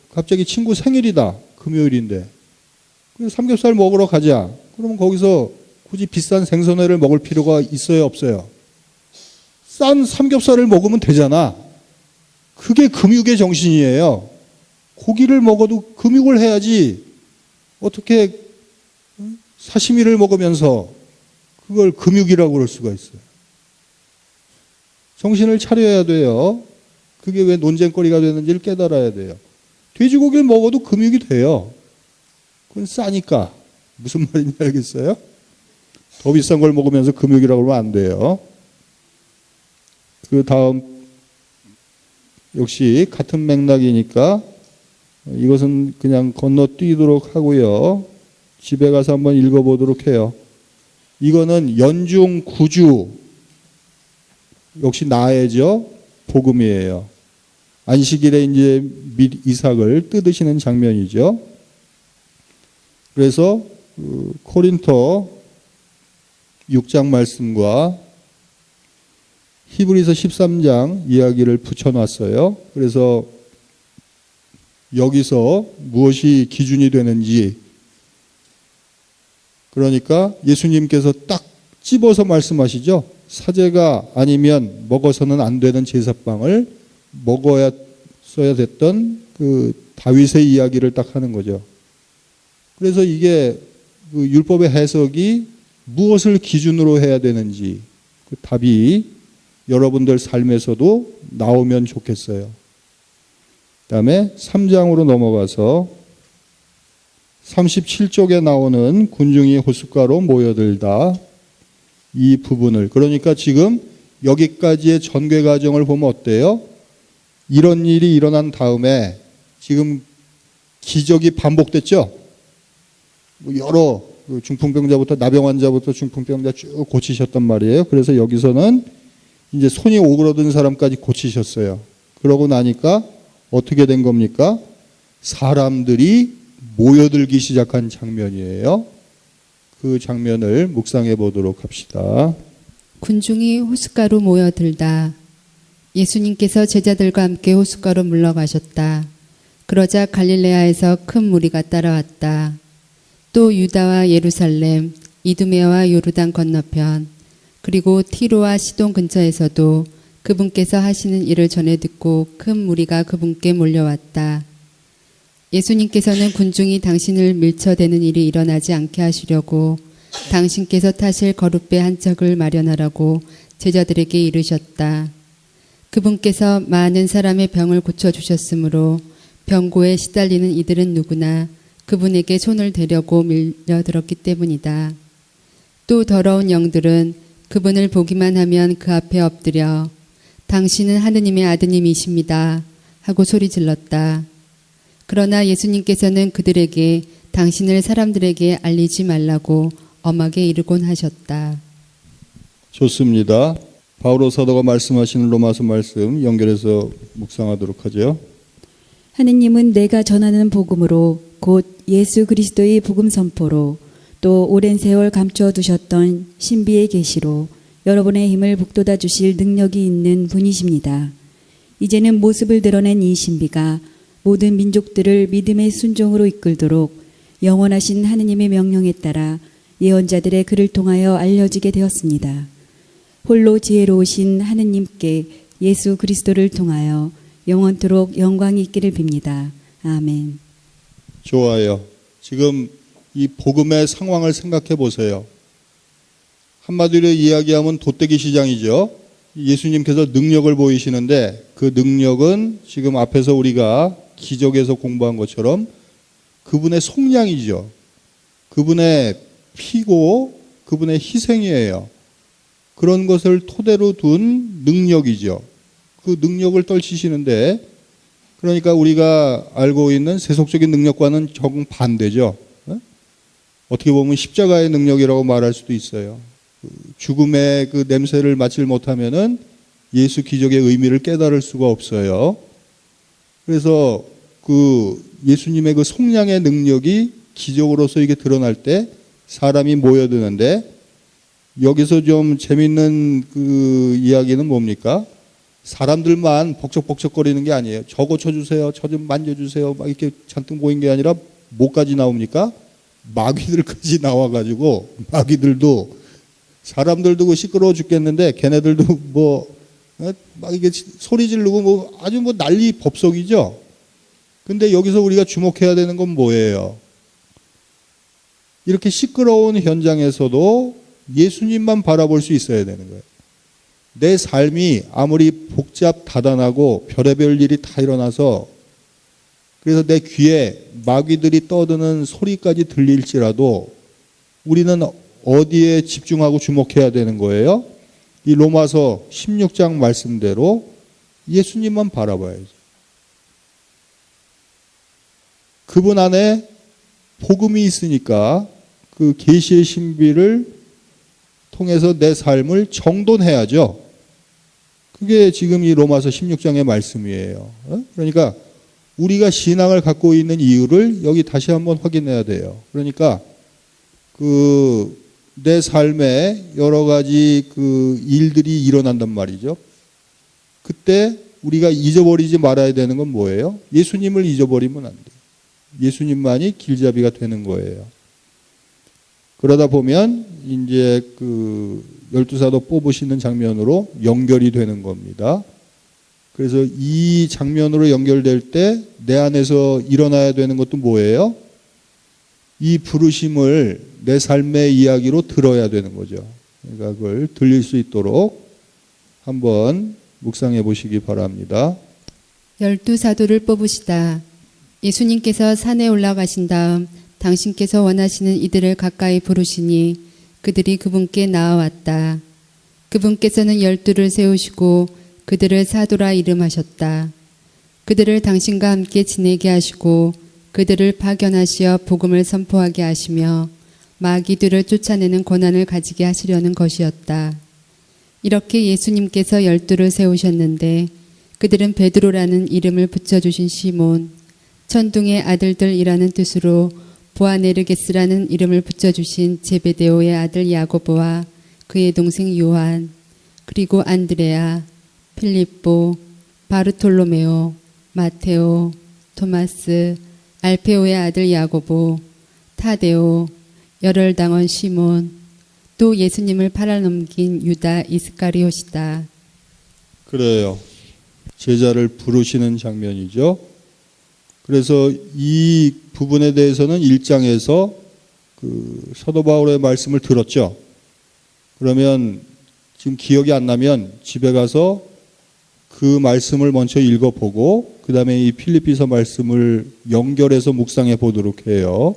갑자기 친구 생일이다. 금요일인데. 그래서 삼겹살 먹으러 가자. 그러면 거기서 굳이 비싼 생선회를 먹을 필요가 있어요, 없어요? 싼 삼겹살을 먹으면 되잖아. 그게 금육의 정신이에요. 고기를 먹어도 금육을 해야지. 어떻게 사시미를 먹으면서 그걸 금육이라고 그럴 수가 있어요. 정신을 차려야 돼요. 그게 왜 논쟁거리가 되는지를 깨달아야 돼요. 돼지고기를 먹어도 금육이 돼요. 그건 싸니까. 무슨 말인지 알겠어요? 더 비싼 걸 먹으면서 금육이라고 그러면 안 돼요. 그 다음 역시 같은 맥락이니까 이것은 그냥 건너뛰도록 하고요. 집에 가서 한번 읽어보도록 해요. 이거는 연중 9주 역시 나해죠. 복음이에요. 안식일에 이제 이삭을 뜯으시는 장면이죠. 그래서 코린토 6장 말씀과 히브리서 13장 이야기를 붙여놨어요. 그래서 여기서 무엇이 기준이 되는지, 그러니까 예수님께서 딱 집어서 말씀하시죠. 사제가 아니면 먹어서는 안 되는 제사빵을 먹어야 됐던 그 다윗의 이야기를 딱 하는 거죠. 그래서 이게 그 율법의 해석이 무엇을 기준으로 해야 되는지 그 답이 여러분들 삶에서도 나오면 좋겠어요. 그다음에 3장으로 넘어가서 37쪽에 나오는 군중이 호숫가로 모여들다, 이 부분을, 그러니까 지금 여기까지의 전개 과정을 보면 어때요? 이런 일이 일어난 다음에 지금 기적이 반복됐죠? 여러 중풍병자부터 나병 환자부터 중풍병자 쭉 고치셨단 말이에요. 그래서 여기서는 이제 손이 오그러든 사람까지 고치셨어요. 그러고 나니까 어떻게 된 겁니까? 사람들이 모여들기 시작한 장면이에요. 그 장면을 묵상해 보도록 합시다. 군중이 호숫가로 모여들다. 예수님께서 제자들과 함께 호숫가로 물러가셨다. 그러자 갈릴레아에서 큰 무리가 따라왔다. 또 유다와 예루살렘, 이두메와 요르단 건너편, 그리고 티로와 시돈 근처에서도 그분께서 하시는 일을 전해 듣고 큰 무리가 그분께 몰려왔다. 예수님께서는 군중이 당신을 밀쳐대는 일이 일어나지 않게 하시려고 당신께서 타실 거룻배 한 척을 마련하라고 제자들에게 이르셨다. 그분께서 많은 사람의 병을 고쳐주셨으므로 병고에 시달리는 이들은 누구나 그분에게 손을 대려고 밀려들었기 때문이다. 또 더러운 영들은 그분을 보기만 하면 그 앞에 엎드려 당신은 하느님의 아드님이십니다 하고 소리 질렀다. 그러나 예수님께서는 그들에게 당신을 사람들에게 알리지 말라고 엄하게 이르곤 하셨다. 좋습니다. 바오로 사도가 말씀하시는 로마서 말씀 연결해서 묵상하도록 하죠. 하느님은 내가 전하는 복음으로 곧 예수 그리스도의 복음 선포로 또 오랜 세월 감추어 두셨던 신비의 계시로 여러분의 힘을 북돋아 주실 능력이 있는 분이십니다. 이제는 모습을 드러낸 이 신비가 모든 민족들을 믿음의 순종으로 이끌도록 영원하신 하느님의 명령에 따라 예언자들의 글을 통하여 알려지게 되었습니다. 홀로 지혜로우신 하느님께 예수 그리스도를 통하여 영원토록 영광이 있기를 빕니다. 아멘. 좋아요. 지금 이 복음의 상황을 생각해 보세요. 한마디로 이야기하면 돗대기 시장이죠. 예수님께서 능력을 보이시는데 그 능력은 지금 앞에서 우리가 기적에서 공부한 것처럼 그분의 속량이죠. 그분의 피고 그분의 희생이에요. 그런 것을 토대로 둔 능력이죠. 그 능력을 떨치시는데 그러니까 우리가 알고 있는 세속적인 능력과는 정반대죠. 어떻게 보면 십자가의 능력이라고 말할 수도 있어요. 죽음의 그 냄새를 맡질 못하면은 예수 기적의 의미를 깨달을 수가 없어요. 그래서 그 예수님의 그 속량의 능력이 기적으로서 이게 드러날 때 사람이 모여드는데 여기서 좀 재밌는 그 이야기는 뭡니까? 사람들만 벅적벅적거리는 게 아니에요. 저 고쳐주세요. 저 좀 만져주세요. 막 이렇게 잔뜩 모인 게 아니라 뭐까지 나옵니까? 마귀들까지 나와가지고 마귀들도 사람들도 그 시끄러워 죽겠는데 걔네들도 막 이게 소리 지르고 아주 난리 법석이죠. 근데 여기서 우리가 주목해야 되는 건 뭐예요? 이렇게 시끄러운 현장에서도 예수님만 바라볼 수 있어야 되는 거예요. 내 삶이 아무리 복잡 다단하고 별의별 일이 다 일어나서 그래서 내 귀에 마귀들이 떠드는 소리까지 들릴지라도 우리는 어디에 집중하고 주목해야 되는 거예요? 이 로마서 16장 말씀대로 예수님만 바라봐야죠. 그분 안에 복음이 있으니까 그 계시의 신비를 통해서 내 삶을 정돈해야죠. 그게 지금 이 로마서 16장의 말씀이에요. 그러니까 우리가 신앙을 갖고 있는 이유를 여기 다시 한번 확인해야 돼요. 그러니까 내 삶에 여러 가지 일들이 일어난단 말이죠. 그때 우리가 잊어버리지 말아야 되는 건 뭐예요? 예수님을 잊어버리면 안 돼요. 예수님만이 길잡이가 되는 거예요. 그러다 보면 이제 12사도 뽑으시는 장면으로 연결이 되는 겁니다. 그래서 이 장면으로 연결될 때 내 안에서 일어나야 되는 것도 뭐예요? 이 부르심을 내 삶의 이야기로 들어야 되는 거죠. 그러니까 그걸 들릴 수 있도록 한번 묵상해 보시기 바랍니다. 12사도를 뽑으시다. 예수님께서 산에 올라가신 다음 당신께서 원하시는 이들을 가까이 부르시니 그들이 그분께 나아왔다. 그분께서는 12를 세우시고 그들을 사도라 이름하셨다. 그들을 당신과 함께 지내게 하시고 그들을 파견하시어 복음을 선포하게 하시며 마귀들을 쫓아내는 권한을 가지게 하시려는 것이었다. 이렇게 예수님께서 12를 세우셨는데 그들은 베드로라는 이름을 붙여주신 시몬, 천둥의 아들들이라는 뜻으로 보아네르게스라는 이름을 붙여주신 제베데오의 아들 야고보와 그의 동생 요한, 그리고 안드레아, 필립보, 바르톨로메오, 마테오, 토마스, 알페오의 아들 야고보, 타데오, 열혈당원 시몬, 또 예수님을 팔아넘긴 유다 이스카리옷이다. 그래요. 제자를 부르시는 장면이죠. 그래서 이 부분에 대해서는 1장에서 사도 바울의 말씀을 들었죠. 그러면 지금 기억이 안 나면 집에 가서 그 말씀을 먼저 읽어보고 그 다음에 이 필립비서 말씀을 연결해서 묵상해 보도록 해요.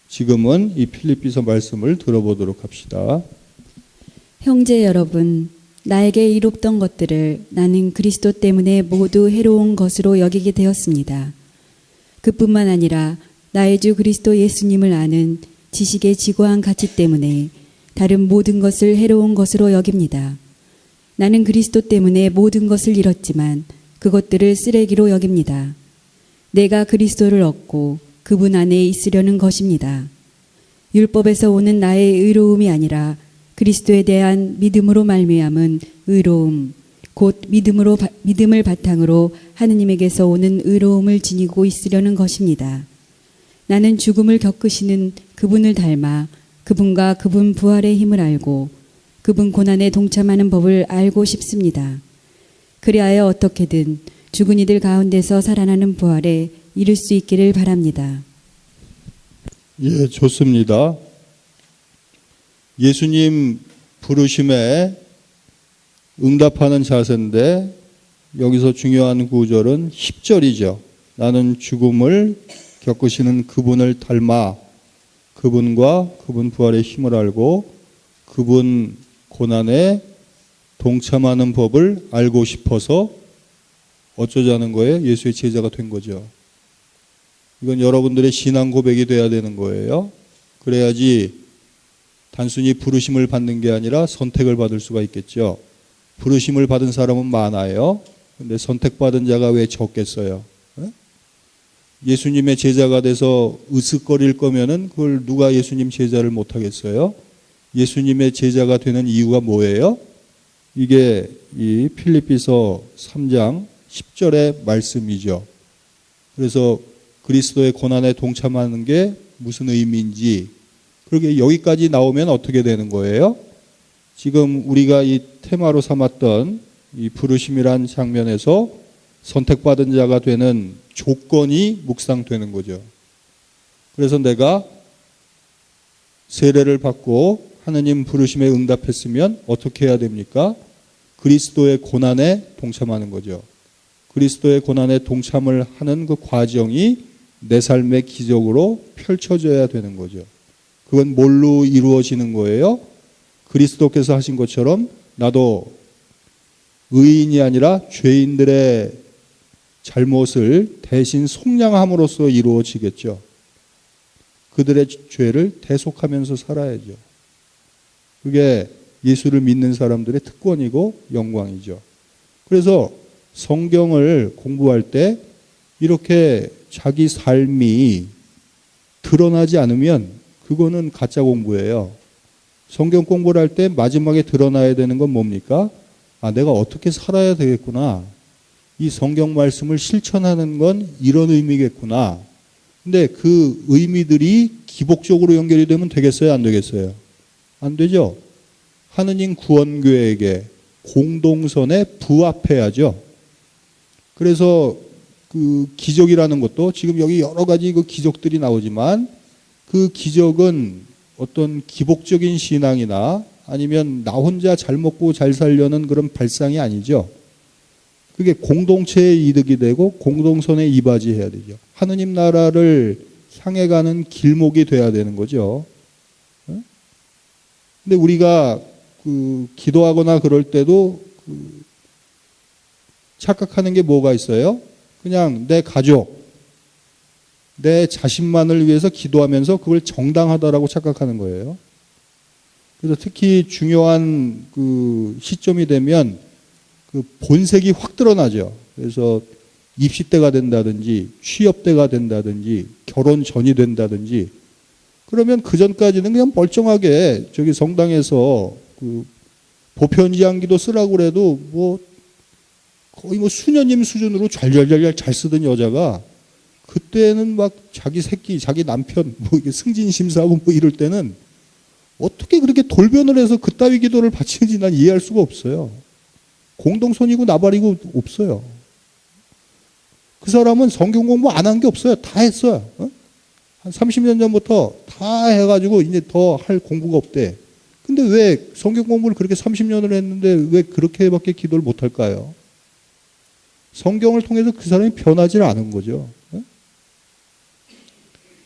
지금은 이 필립비서 말씀을 들어보도록 합시다. 형제 여러분, 나에게 이롭던 것들을 나는 그리스도 때문에 모두 해로운 것으로 여기게 되었습니다. 그뿐만 아니라 나의 주 그리스도 예수님을 아는 지식의 지고한 가치 때문에 다른 모든 것을 해로운 것으로 여깁니다. 나는 그리스도 때문에 모든 것을 잃었지만 그것들을 쓰레기로 여깁니다. 내가 그리스도를 얻고 그분 안에 있으려는 것입니다. 율법에서 오는 나의 의로움이 아니라 그리스도에 대한 믿음으로 말미암은 의로움, 곧 믿음을 바탕으로 하느님에게서 오는 의로움을 지니고 있으려는 것입니다. 나는 죽음을 겪으시는 그분을 닮아 그분과 그분 부활의 힘을 알고 그분 고난에 동참하는 법을 알고 싶습니다. 그리하여 어떻게든 죽은 이들 가운데서 살아나는 부활에 이를 수 있기를 바랍니다. 예, 좋습니다. 예수님 부르심에 응답하는 자세인데 여기서 중요한 구절은 10절이죠. 나는 죽음을 겪으시는 그분을 닮아 그분과 그분 부활의 힘을 알고 그분 고난에 동참하는 법을 알고 싶어서 어쩌자는 거예요? 예수의 제자가 된 거죠. 이건 여러분들의 신앙 고백이 돼야 되는 거예요. 그래야지 단순히 부르심을 받는 게 아니라 선택을 받을 수가 있겠죠. 부르심을 받은 사람은 많아요. 근데 선택받은 자가 왜 적겠어요? 예수님의 제자가 돼서 으쓱거릴 거면은 그걸 누가 예수님 제자를 못 하겠어요? 예수님의 제자가 되는 이유가 뭐예요? 이게 이 필립비서 3장 10절의 말씀이죠. 그래서 그리스도의 고난에 동참하는 게 무슨 의미인지, 그렇게 여기까지 나오면 어떻게 되는 거예요? 지금 우리가 이 테마로 삼았던 이 부르심이란 장면에서 선택받은 자가 되는 조건이 묵상되는 거죠. 그래서 내가 세례를 받고 하느님 부르심에 응답했으면 어떻게 해야 됩니까? 그리스도의 고난에 동참하는 거죠. 그리스도의 고난에 동참을 하는 그 과정이 내 삶의 기적으로 펼쳐져야 되는 거죠. 그건 뭘로 이루어지는 거예요? 그리스도께서 하신 것처럼 나도 의인이 아니라 죄인들의 잘못을 대신 속량함으로써 이루어지겠죠. 그들의 죄를 대속하면서 살아야죠. 그게 예수를 믿는 사람들의 특권이고 영광이죠. 그래서 성경을 공부할 때 이렇게 자기 삶이 드러나지 않으면 그거는 가짜 공부예요. 성경 공부를 할 때 마지막에 드러나야 되는 건 뭡니까? 아, 내가 어떻게 살아야 되겠구나. 이 성경 말씀을 실천하는 건 이런 의미겠구나. 근데 그 의미들이 기복적으로 연결이 되면 되겠어요? 안 되겠어요? 안 되죠. 하느님 구원 계획에 공동선에 부합해야죠. 그래서 그 기적이라는 것도 지금 여기 여러 가지 그 기적들이 나오지만 그 기적은 어떤 기복적인 신앙이나 아니면 나 혼자 잘 먹고 잘 살려는 그런 발상이 아니죠. 그게 공동체의 이득이 되고 공동선에 이바지해야 되죠. 하느님 나라를 향해 가는 길목이 돼야 되는 거죠. 근데 우리가 기도하거나 그럴 때도 착각하는 게 뭐가 있어요? 그냥 내 가족, 내 자신만을 위해서 기도하면서 그걸 정당하다라고 착각하는 거예요. 그래서 특히 중요한 그 시점이 되면 그 본색이 확 드러나죠. 그래서 입시 때가 된다든지 취업 때가 된다든지 결혼 전이 된다든지 그러면 그 전까지는 그냥 멀쩡하게 저기 성당에서 그 보편지향기도 쓰라고 그래도 뭐 거의 뭐 수녀님 수준으로 잘잘잘잘 잘 쓰던 여자가 그때는 막 자기 새끼, 자기 남편, 뭐 이게 승진 심사하고 뭐 이럴 때는 어떻게 그렇게 돌변을 해서 그따위 기도를 바치는지 난 이해할 수가 없어요. 공동선이고 나발이고 없어요. 그 사람은 성경 공부 안 한 게 없어요. 다 했어요. 한 30년 전부터 다 해가지고 이제 더 할 공부가 없대. 근데 왜 성경 공부를 그렇게 30년을 했는데 왜 그렇게밖에 기도를 못 할까요? 성경을 통해서 그 사람이 변하지 않은 거죠.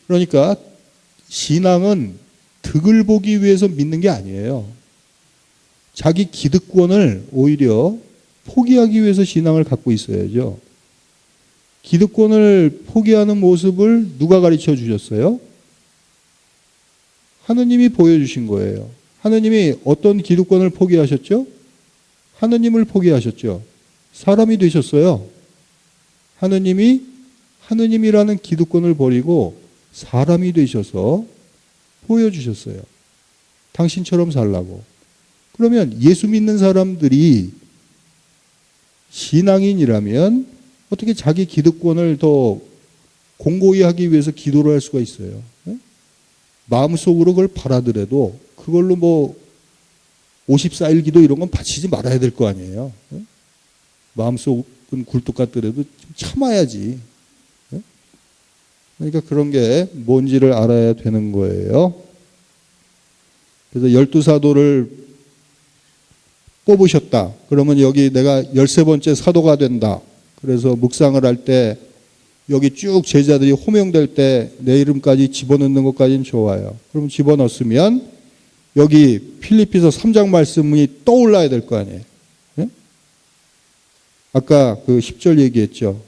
그러니까 신앙은 득을 보기 위해서 믿는 게 아니에요. 자기 기득권을 오히려 포기하기 위해서 신앙을 갖고 있어야죠. 기득권을 포기하는 모습을 누가 가르쳐 주셨어요? 하느님이 보여주신 거예요. 하느님이 어떤 기득권을 포기하셨죠? 하느님을 포기하셨죠. 사람이 되셨어요. 하느님이 하느님이라는 기득권을 버리고 사람이 되셔서 보여주셨어요. 당신처럼 살라고. 그러면 예수 믿는 사람들이 신앙인이라면 어떻게 자기 기득권을 더 공고히 하기 위해서 기도를 할 수가 있어요? 마음속으로 그걸 바라더라도 그걸로 뭐 54일 기도 이런 건 바치지 말아야 될 거 아니에요. 마음속은 굴뚝 같더라도 좀 참아야지. 그러니까 그런 게 뭔지를 알아야 되는 거예요. 그래서 12사도를 뽑으셨다. 그러면 여기 내가 13번째 사도가 된다. 그래서 묵상을 할 때 여기 쭉 제자들이 호명될 때 내 이름까지 집어넣는 것까지는 좋아요. 그럼 집어넣었으면 여기 필리피서 3장 말씀이 떠올라야 될 거 아니에요. 네? 아까 그 10절 얘기했죠.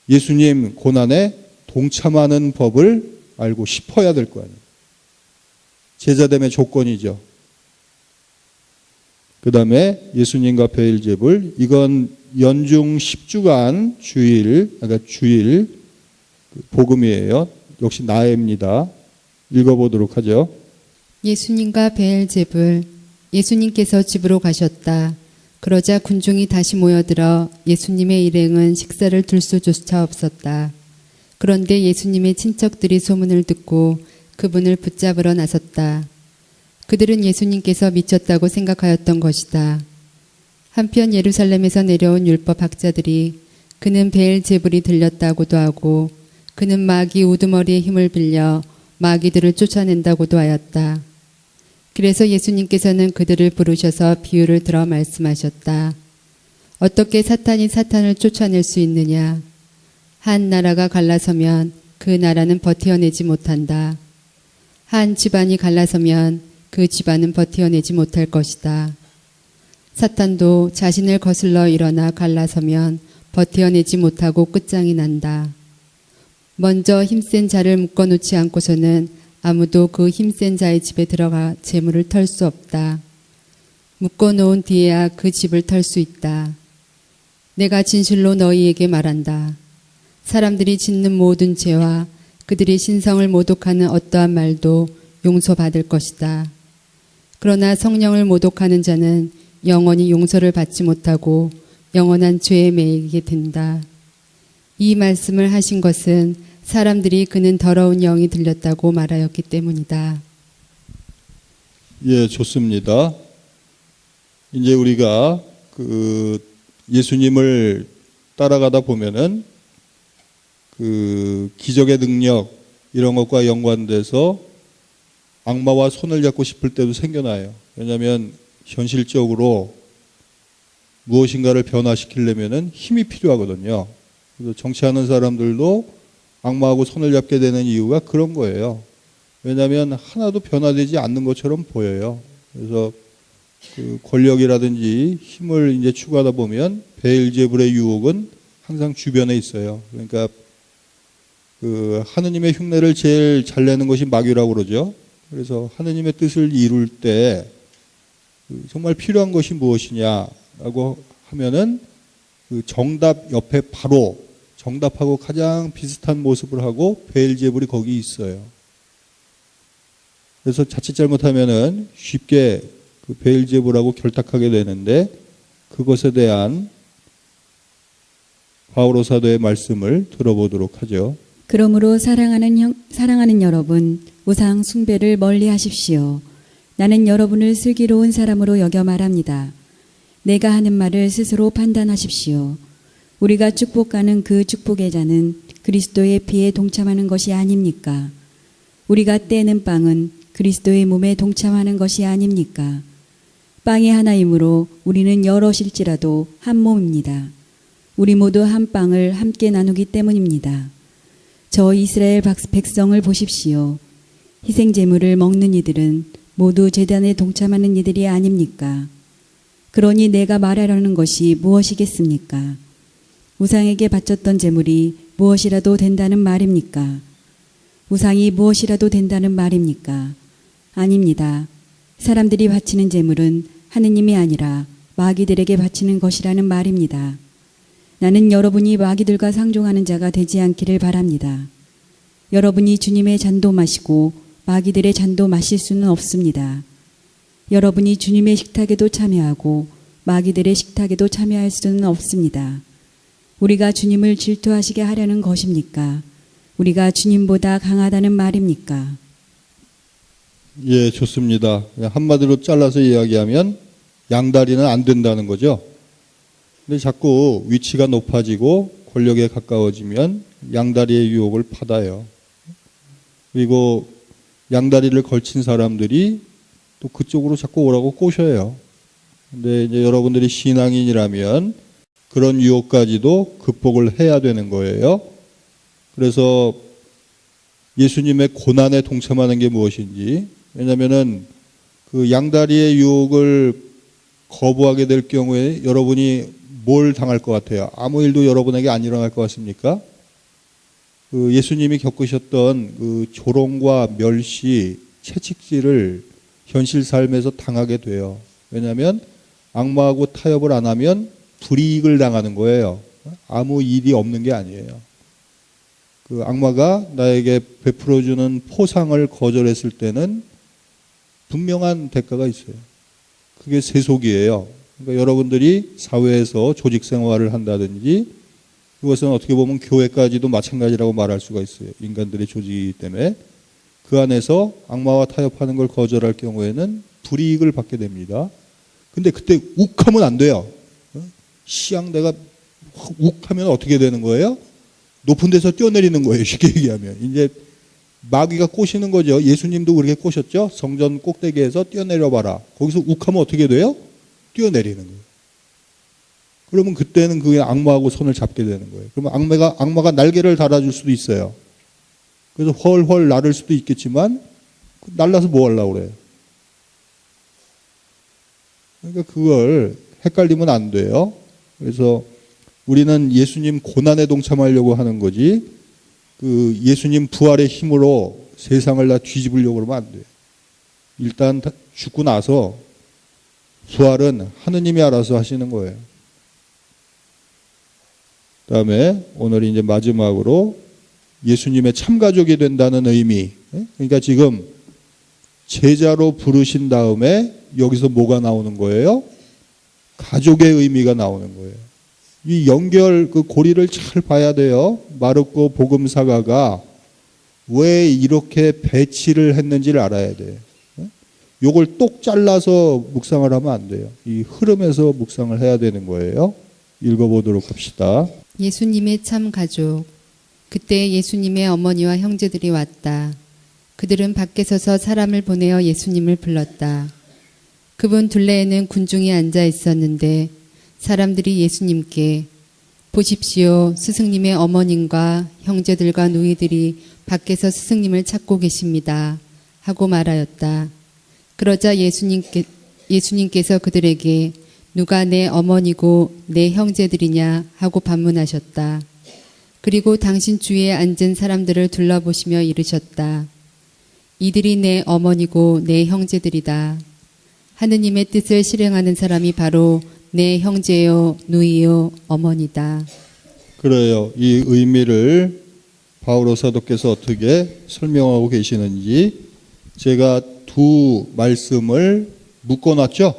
예수님 고난에 동참하는 법을 알고 싶어야 될 거 아니에요. 제자됨의 조건이죠. 그 다음에 예수님과 베일제불, 이건 연중 10주간 주일, 그러니까 주일 복음이에요. 역시 나해입니다. 읽어보도록 하죠. 예수님과 베엘제불. 예수님께서 집으로 가셨다. 그러자 군중이 다시 모여들어 예수님의 일행은 식사를 둘 수조차 없었다. 그런데 예수님의 친척들이 소문을 듣고 그분을 붙잡으러 나섰다. 그들은 예수님께서 미쳤다고 생각하였던 것이다. 한편 예루살렘에서 내려온 율법 학자들이 그는 베엘제불이 들렸다고도 하고 그는 마귀 우두머리의 힘을 빌려 마귀들을 쫓아낸다고도 하였다. 그래서 예수님께서는 그들을 부르셔서 비유를 들어 말씀하셨다. 어떻게 사탄이 사탄을 쫓아낼 수 있느냐? 한 나라가 갈라서면 그 나라는 버티어내지 못한다. 한 집안이 갈라서면 그 집안은 버티어내지 못할 것이다. 사탄도 자신을 거슬러 일어나 갈라서면 버티어내지 못하고 끝장이 난다. 먼저 힘센 자를 묶어놓지 않고서는 아무도 그 힘센 자의 집에 들어가 재물을 털 수 없다. 묶어놓은 뒤에야 그 집을 털 수 있다. 내가 진실로 너희에게 말한다. 사람들이 짓는 모든 죄와 그들이 신성을 모독하는 어떠한 말도 용서받을 것이다. 그러나 성령을 모독하는 자는 영원히 용서를 받지 못하고 영원한 죄에 매이게 된다. 이 말씀을 하신 것은 사람들이 그는 더러운 영이 들렸다고 말하였기 때문이다. 예, 좋습니다. 이제 우리가 그 예수님을 따라가다 보면은 그 기적의 능력 이런 것과 연관돼서 악마와 손을 잡고 싶을 때도 생겨나요. 왜냐하면 현실적으로 무엇인가를 변화시키려면은 힘이 필요하거든요. 그래서 정치하는 사람들도 악마하고 손을 잡게 되는 이유가 그런 거예요. 왜냐하면 하나도 변화되지 않는 것처럼 보여요. 그래서 그 권력이라든지 힘을 이제 추구하다 보면 베엘제불의 유혹은 항상 주변에 있어요. 그러니까 그 하느님의 흉내를 제일 잘 내는 것이 마귀라고 그러죠. 그래서 하느님의 뜻을 이룰 때 정말 필요한 것이 무엇이냐라고 하면은 그 정답 옆에 바로 정답하고 가장 비슷한 모습을 하고 베엘제불이 거기 있어요. 그래서 자칫 잘못하면은 쉽게 그 베엘제불하고 결탁하게 되는데 그것에 대한 바오로 사도의 말씀을 들어보도록 하죠. 그러므로 사랑하는 여러분, 우상 숭배를 멀리 하십시오. 나는 여러분을 슬기로운 사람으로 여겨 말합니다. 내가 하는 말을 스스로 판단하십시오. 우리가 축복하는 그 축복의 잔은 그리스도의 피에 동참하는 것이 아닙니까? 우리가 떼는 빵은 그리스도의 몸에 동참하는 것이 아닙니까? 빵이 하나이므로 우리는 여럿일지라도 한 몸입니다. 우리 모두 한 빵을 함께 나누기 때문입니다. 저 이스라엘 백성을 보십시오. 희생제물을 먹는 이들은 모두 제단에 동참하는 이들이 아닙니까? 그러니 내가 말하려는 것이 무엇이겠습니까? 우상에게 바쳤던 제물이 무엇이라도 된다는 말입니까? 우상이 무엇이라도 된다는 말입니까? 아닙니다. 사람들이 바치는 제물은 하느님이 아니라 마귀들에게 바치는 것이라는 말입니다. 나는 여러분이 마귀들과 상종하는 자가 되지 않기를 바랍니다. 여러분이 주님의 잔도 마시고 마귀들의 잔도 마실 수는 없습니다. 여러분이 주님의 식탁에도 참여하고 마귀들의 식탁에도 참여할 수는 없습니다. 우리가 주님을 질투하시게 하려는 것입니까? 우리가 주님보다 강하다는 말입니까? 예, 좋습니다. 한마디로 잘라서 이야기하면 양다리는 안 된다는 거죠. 근데 자꾸 위치가 높아지고 권력에 가까워지면 양다리의 유혹을 받아요. 그리고 양다리를 걸친 사람들이 또 그쪽으로 자꾸 오라고 꼬셔요. 근데 이제 여러분들이 신앙인이라면 그런 유혹까지도 극복을 해야 되는 거예요. 그래서 예수님의 고난에 동참하는 게 무엇인지, 왜냐면은 그 양다리의 유혹을 거부하게 될 경우에 여러분이 뭘 당할 것 같아요? 아무 일도 여러분에게 안 일어날 것 같습니까? 그 예수님이 겪으셨던 그 조롱과 멸시, 채찍질을 현실 삶에서 당하게 돼요. 왜냐하면 악마하고 타협을 안 하면 불이익을 당하는 거예요. 아무 일이 없는 게 아니에요. 그 악마가 나에게 베풀어주는 포상을 거절했을 때는 분명한 대가가 있어요. 그게 세속이에요. 그러니까 여러분들이 사회에서 조직 생활을 한다든지, 그것은 어떻게 보면 교회까지도 마찬가지라고 말할 수가 있어요. 인간들의 조직이기 때문에. 그 안에서 악마와 타협하는 걸 거절할 경우에는 불이익을 받게 됩니다. 근데 그때 욱하면 안 돼요. 시향대가 욱하면 어떻게 되는 거예요? 높은 데서 뛰어내리는 거예요. 쉽게 얘기하면. 이제 마귀가 꼬시는 거죠. 예수님도 그렇게 꼬셨죠. 성전 꼭대기에서 뛰어내려 봐라. 거기서 욱하면 어떻게 돼요? 뛰어내리는 거예요. 그러면 그때는 그게 악마하고 손을 잡게 되는 거예요. 그러면 악마가 날개를 달아줄 수도 있어요. 그래서 헐헐 날을 수도 있겠지만 날라서 뭐 하려고 그래요. 그러니까 그걸 헷갈리면 안 돼요. 그래서 우리는 예수님 고난에 동참하려고 하는 거지, 그 예수님 부활의 힘으로 세상을 다 뒤집으려고 그러면 안 돼요. 일단 죽고 나서 부활은 하느님이 알아서 하시는 거예요. 그다음에 오늘 이제 마지막으로 예수님의 참가족이 된다는 의미. 그러니까 지금 제자로 부르신 다음에 여기서 뭐가 나오는 거예요? 가족의 의미가 나오는 거예요. 이 연결, 그 고리를 잘 봐야 돼요. 마르코 복음사가가 왜 이렇게 배치를 했는지를 알아야 돼요. 요걸 똑 잘라서 묵상을 하면 안 돼요. 이 흐름에서 묵상을 해야 되는 거예요. 읽어보도록 합시다. 예수님의 참 가족. 그때 예수님의 어머니와 형제들이 왔다. 그들은 밖에 서서 사람을 보내어 예수님을 불렀다. 그분 둘레에는 군중이 앉아 있었는데 사람들이 예수님께 보십시오, 스승님의 어머님과 형제들과 누이들이 밖에서 스승님을 찾고 계십니다 하고 말하였다. 그러자 예수님께서 그들에게 누가 내 어머니고 내 형제들이냐 하고 반문하셨다. 그리고 당신 주위에 앉은 사람들을 둘러보시며 이르셨다. 이들이 내 어머니고 내 형제들이다. 하느님의 뜻을 실행하는 사람이 바로 내 형제요, 누이요, 어머니다. 그래요. 이 의미를 바오로 사도께서 어떻게 설명하고 계시는지 제가 두 말씀을 묶어놨죠.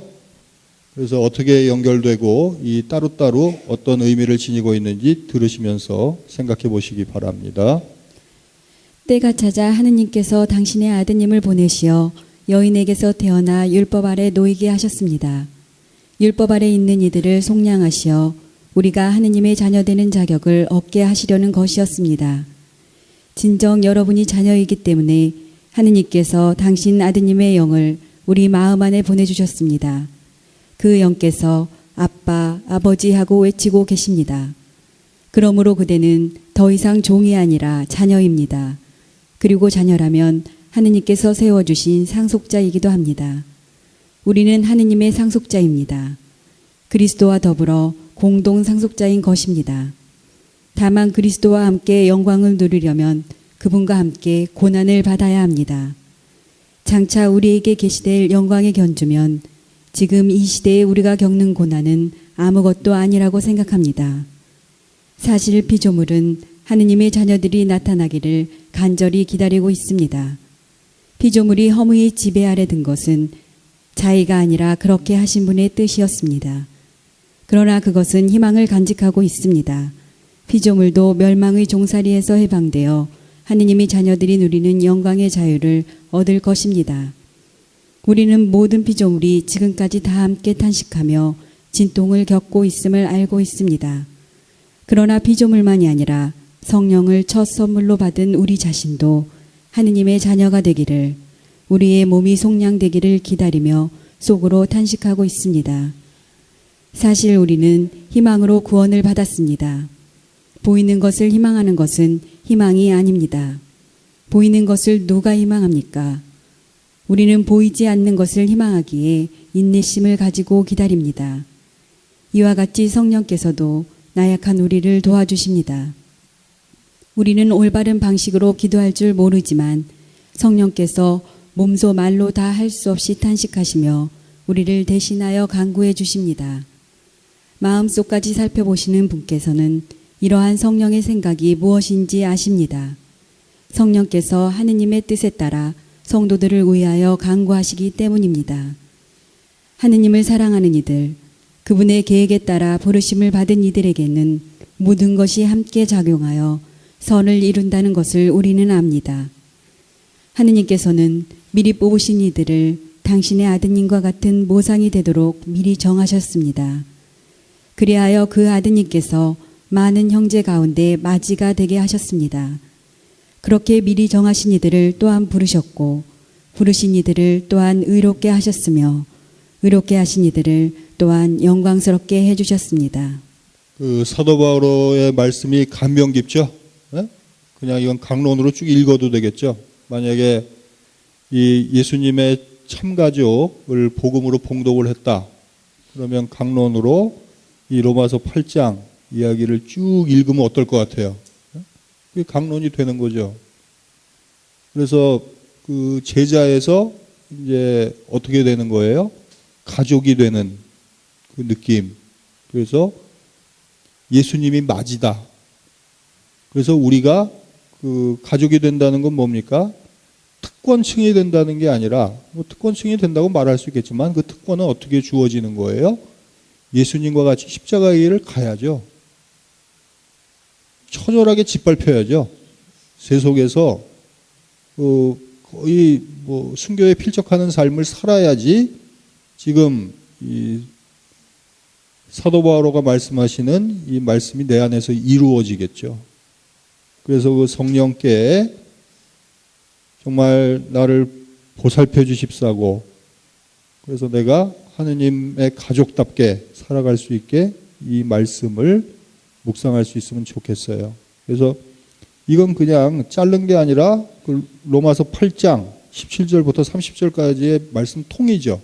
그래서 어떻게 연결되고 이 따로따로 어떤 의미를 지니고 있는지 들으시면서 생각해 보시기 바랍니다. 때가 찾아 하느님께서 당신의 아드님을 보내시어 여인에게서 태어나 율법 아래 놓이게 하셨습니다. 율법 아래 있는 이들을 속량하시어 우리가 하느님의 자녀되는 자격을 얻게 하시려는 것이었습니다. 진정 여러분이 자녀이기 때문에 하느님께서 당신 아드님의 영을 우리 마음 안에 보내주셨습니다. 그 영께서 아빠, 아버지 하고 외치고 계십니다. 그러므로 그대는 더 이상 종이 아니라 자녀입니다. 그리고 자녀라면 하느님께서 세워주신 상속자이기도 합니다. 우리는 하느님의 상속자입니다. 그리스도와 더불어 공동 상속자인 것입니다. 다만 그리스도와 함께 영광을 누리려면 그분과 함께 고난을 받아야 합니다. 장차 우리에게 계시될 영광에 견주면 지금 이 시대에 우리가 겪는 고난은 아무것도 아니라고 생각합니다. 사실 피조물은 하느님의 자녀들이 나타나기를 간절히 기다리고 있습니다. 피조물이 허무의 지배 아래 든 것은 자의가 아니라 그렇게 하신 분의 뜻이었습니다. 그러나 그것은 희망을 간직하고 있습니다. 피조물도 멸망의 종살이에서 해방되어 하느님의 자녀들이 누리는 영광의 자유를 얻을 것입니다. 우리는 모든 피조물이 지금까지 다 함께 탄식하며 진통을 겪고 있음을 알고 있습니다. 그러나 피조물만이 아니라 성령을 첫 선물로 받은 우리 자신도 하느님의 자녀가 되기를, 우리의 몸이 속량되기를 기다리며 속으로 탄식하고 있습니다. 사실 우리는 희망으로 구원을 받았습니다. 보이는 것을 희망하는 것은 희망이 아닙니다. 보이는 것을 누가 희망합니까? 우리는 보이지 않는 것을 희망하기에 인내심을 가지고 기다립니다. 이와 같이 성령께서도 나약한 우리를 도와주십니다. 우리는 올바른 방식으로 기도할 줄 모르지만 성령께서 몸소 말로 다 할 수 없이 탄식하시며 우리를 대신하여 간구해 주십니다. 마음속까지 살펴보시는 분께서는 이러한 성령의 생각이 무엇인지 아십니다. 성령께서 하느님의 뜻에 따라 성도들을 위하여 간구하시기 때문입니다. 하느님을 사랑하는 이들, 그분의 계획에 따라 부르심을 받은 이들에게는 모든 것이 함께 작용하여 선을 이룬다는 것을 우리는 압니다. 하느님께서는 미리 뽑으신 이들을 당신의 아드님과 같은 모상이 되도록 미리 정하셨습니다. 그리하여 그 아드님께서 많은 형제 가운데 맞이가 되게 하셨습니다. 그렇게 미리 정하신 이들을 또한 부르셨고 부르신 이들을 또한 의롭게 하셨으며 의롭게 하신 이들을 또한 영광스럽게 해주셨습니다. 그 사도 바울의 말씀이 감명 깊죠? 네? 그냥 이건 강론으로 쭉 읽어도 되겠죠? 만약에 이 예수님의 참가족을 복음으로 봉독을 했다. 그러면 강론으로 이 로마서 8장 이야기를 쭉 읽으면 어떨 것 같아요? 그게 강론이 되는 거죠. 그래서 그 제자에서 이제 어떻게 되는 거예요? 가족이 되는 그 느낌. 그래서 예수님이 맞이다. 그래서 우리가 그 가족이 된다는 건 뭡니까? 특권층이 된다는 게 아니라, 뭐 특권층이 된다고 말할 수 있겠지만 그 특권은 어떻게 주어지는 거예요? 예수님과 같이 십자가의 길을 가야죠. 처절하게 짓밟혀야죠. 세속에서 거의 뭐 순교에 필적하는 삶을 살아야지 지금 이 사도 바오로가 말씀하시는 이 말씀이 내 안에서 이루어지겠죠. 그래서 그 성령께 정말 나를 보살펴 주십사고, 그래서 내가 하느님의 가족답게 살아갈 수 있게 이 말씀을 묵상할 수 있으면 좋겠어요. 그래서 이건 그냥 자른 게 아니라 그 로마서 8장 17절부터 30절까지의 말씀 통이죠.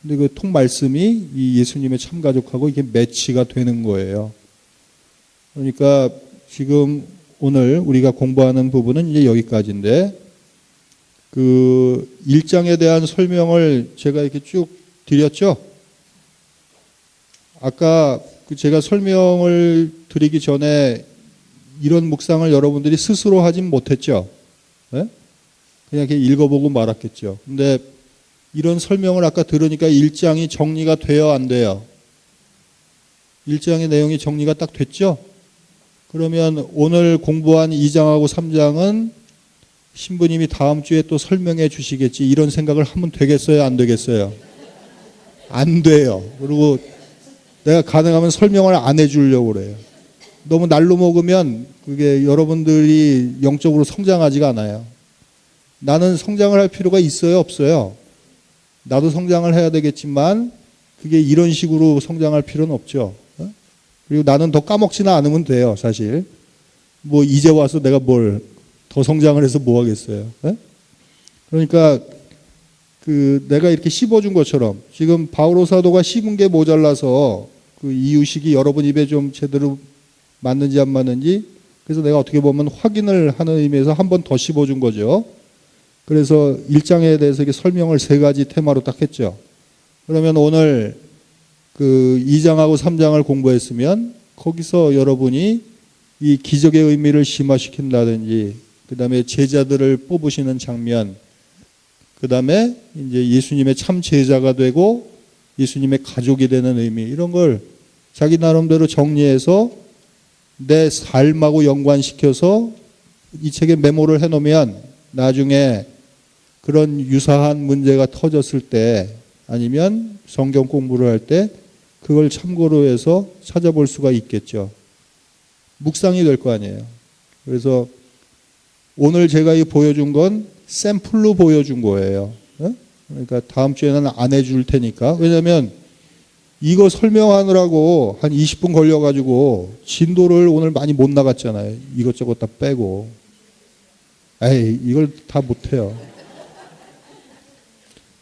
근데 그 통 말씀이 이 예수님의 참가족하고 이게 매치가 되는 거예요. 그러니까 지금 오늘 우리가 공부하는 부분은 이제 여기까지인데, 그 1장에 대한 설명을 제가 이렇게 쭉 드렸죠. 아까 제가 설명을 드리기 전에 이런 묵상을 여러분들이 스스로 하진 못했죠. 네? 그냥 이렇게 읽어보고 말았겠죠. 근데 이런 설명을 아까 들으니까 1장이 정리가 돼요, 안 돼요? 1장의 내용이 정리가 딱 됐죠? 그러면 오늘 공부한 2장하고 3장은 신부님이 다음 주에 또 설명해 주시겠지, 이런 생각을 하면 되겠어요, 안 되겠어요? 안 돼요. 그리고 내가 가능하면 설명을 안 해주려고 그래요. 너무 날로 먹으면 그게 여러분들이 영적으로 성장하지가 않아요. 나는 성장을 할 필요가 있어요, 없어요? 나도 성장을 해야 되겠지만 그게 이런 식으로 성장할 필요는 없죠. 그리고 나는 더 까먹지는 않으면 돼요, 사실. 뭐 이제 와서 내가 뭘 더 성장을 해서 뭐 하겠어요. 그러니까 내가 이렇게 씹어준 것처럼 지금 바오로 사도가 씹은 게 모자라서 그 이유식이 여러분 입에 좀 제대로 맞는지 안 맞는지, 그래서 내가 어떻게 보면 확인을 하는 의미에서 한 번 더 씹어준 거죠. 그래서 1장에 대해서 이렇게 설명을 3가지 테마로 딱 했죠. 그러면 오늘 2장하고 3장을 공부했으면 거기서 여러분이 이 기적의 의미를 심화시킨다든지, 그 다음에 제자들을 뽑으시는 장면, 그 다음에 이제 예수님의 참 제자가 되고 예수님의 가족이 되는 의미, 이런 걸 자기 나름대로 정리해서 내 삶하고 연관시켜서 이 책에 메모를 해놓으면 나중에 그런 유사한 문제가 터졌을 때 아니면 성경 공부를 할 때 그걸 참고로 해서 찾아볼 수가 있겠죠. 묵상이 될 거 아니에요. 그래서 오늘 제가 이 보여준 건 샘플로 보여준 거예요. 그러니까 다음 주에는 안 해줄 테니까. 왜냐하면 이거 설명하느라고 한 20분 걸려가지고 진도를 오늘 많이 못 나갔잖아요. 이것저것 다 빼고. 에이, 이걸 다 못해요.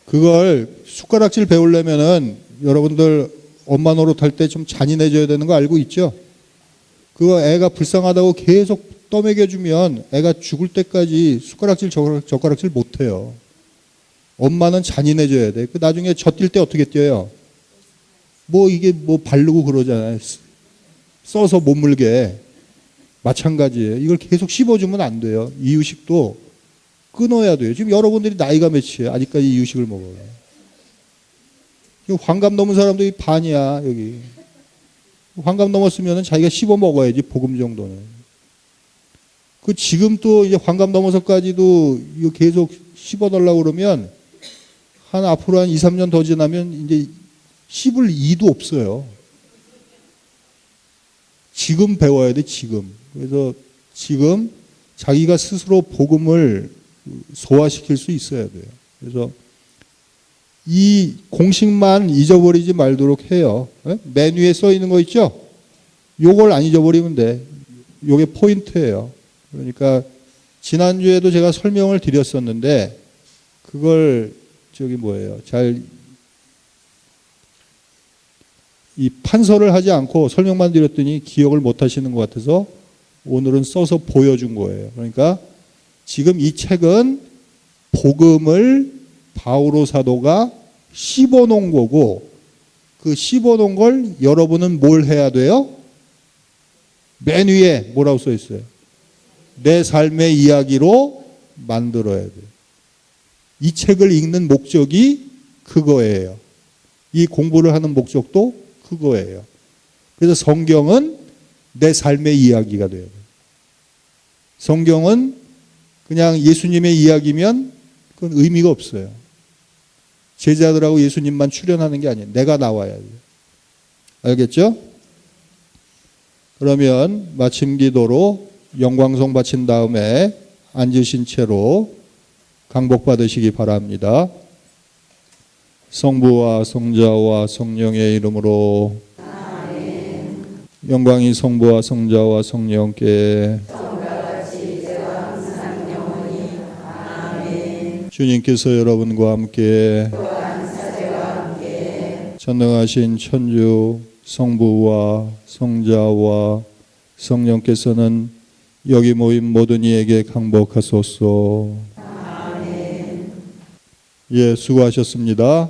그걸 숟가락질 배우려면은 여러분들 엄마 노릇할 때 좀 잔인해져야 되는 거 알고 있죠? 그거 애가 불쌍하다고 계속 떠먹여주면 애가 죽을 때까지 숟가락질 젓가락질 못해요. 엄마는 잔인해져야 돼. 나중에 젖뛸 때 어떻게 뛰어요? 뭐 이게 뭐 바르고 그러잖아요. 써서 못 물게. 마찬가지예요. 이걸 계속 씹어주면 안 돼요. 이유식도 끊어야 돼요. 지금 여러분들이 나이가 몇이에요? 아직까지 이유식을 먹어요. 환갑 넘은 사람들이 반이야, 여기. 환갑 넘었으면 자기가 씹어 먹어야지, 복음 정도는. 지금 또 이제 환갑 넘어서까지도 이거 계속 씹어달라고 그러면 앞으로 한 2, 3년 더 지나면 이제 씹을 이도 없어요. 지금 배워야 돼, 지금. 그래서 지금 자기가 스스로 복음을 소화시킬 수 있어야 돼요. 그래서 이 공식만 잊어버리지 말도록 해요. 메뉴에 써 있는 거 있죠? 요걸 안 잊어버리면 돼. 요게 포인트예요. 그러니까 지난주에도 제가 설명을 드렸었는데 그걸 이 판서를 하지 않고 설명만 드렸더니 기억을 못 하시는 것 같아서 오늘은 써서 보여준 거예요. 그러니까 지금 이 책은 복음을 바오로 사도가 씹어 놓은 거고, 그 씹어 놓은 걸 여러분은 뭘 해야 돼요? 맨 위에 뭐라고 써 있어요? 내 삶의 이야기로 만들어야 돼요. 이 책을 읽는 목적이 그거예요. 이 공부를 하는 목적도 그거예요. 그래서 성경은 내 삶의 이야기가 돼요. 성경은 그냥 예수님의 이야기면 그건 의미가 없어요. 제자들하고 예수님만 출연하는 게 아니에요. 내가 나와야 돼요. 알겠죠? 그러면 마침 기도로 영광송 바친 다음에 앉으신 채로 강복 받으시기 바랍니다. 성부와 성자와 성령의 이름으로 아멘. 영광이 성부와 성자와 성령께 아멘. 주님께서 여러분과 함께 전능하신 천주 성부와 성자와 성령께서는 여기 모인 모든 이에게 강복하소서. 아멘. 예, 수고하셨습니다.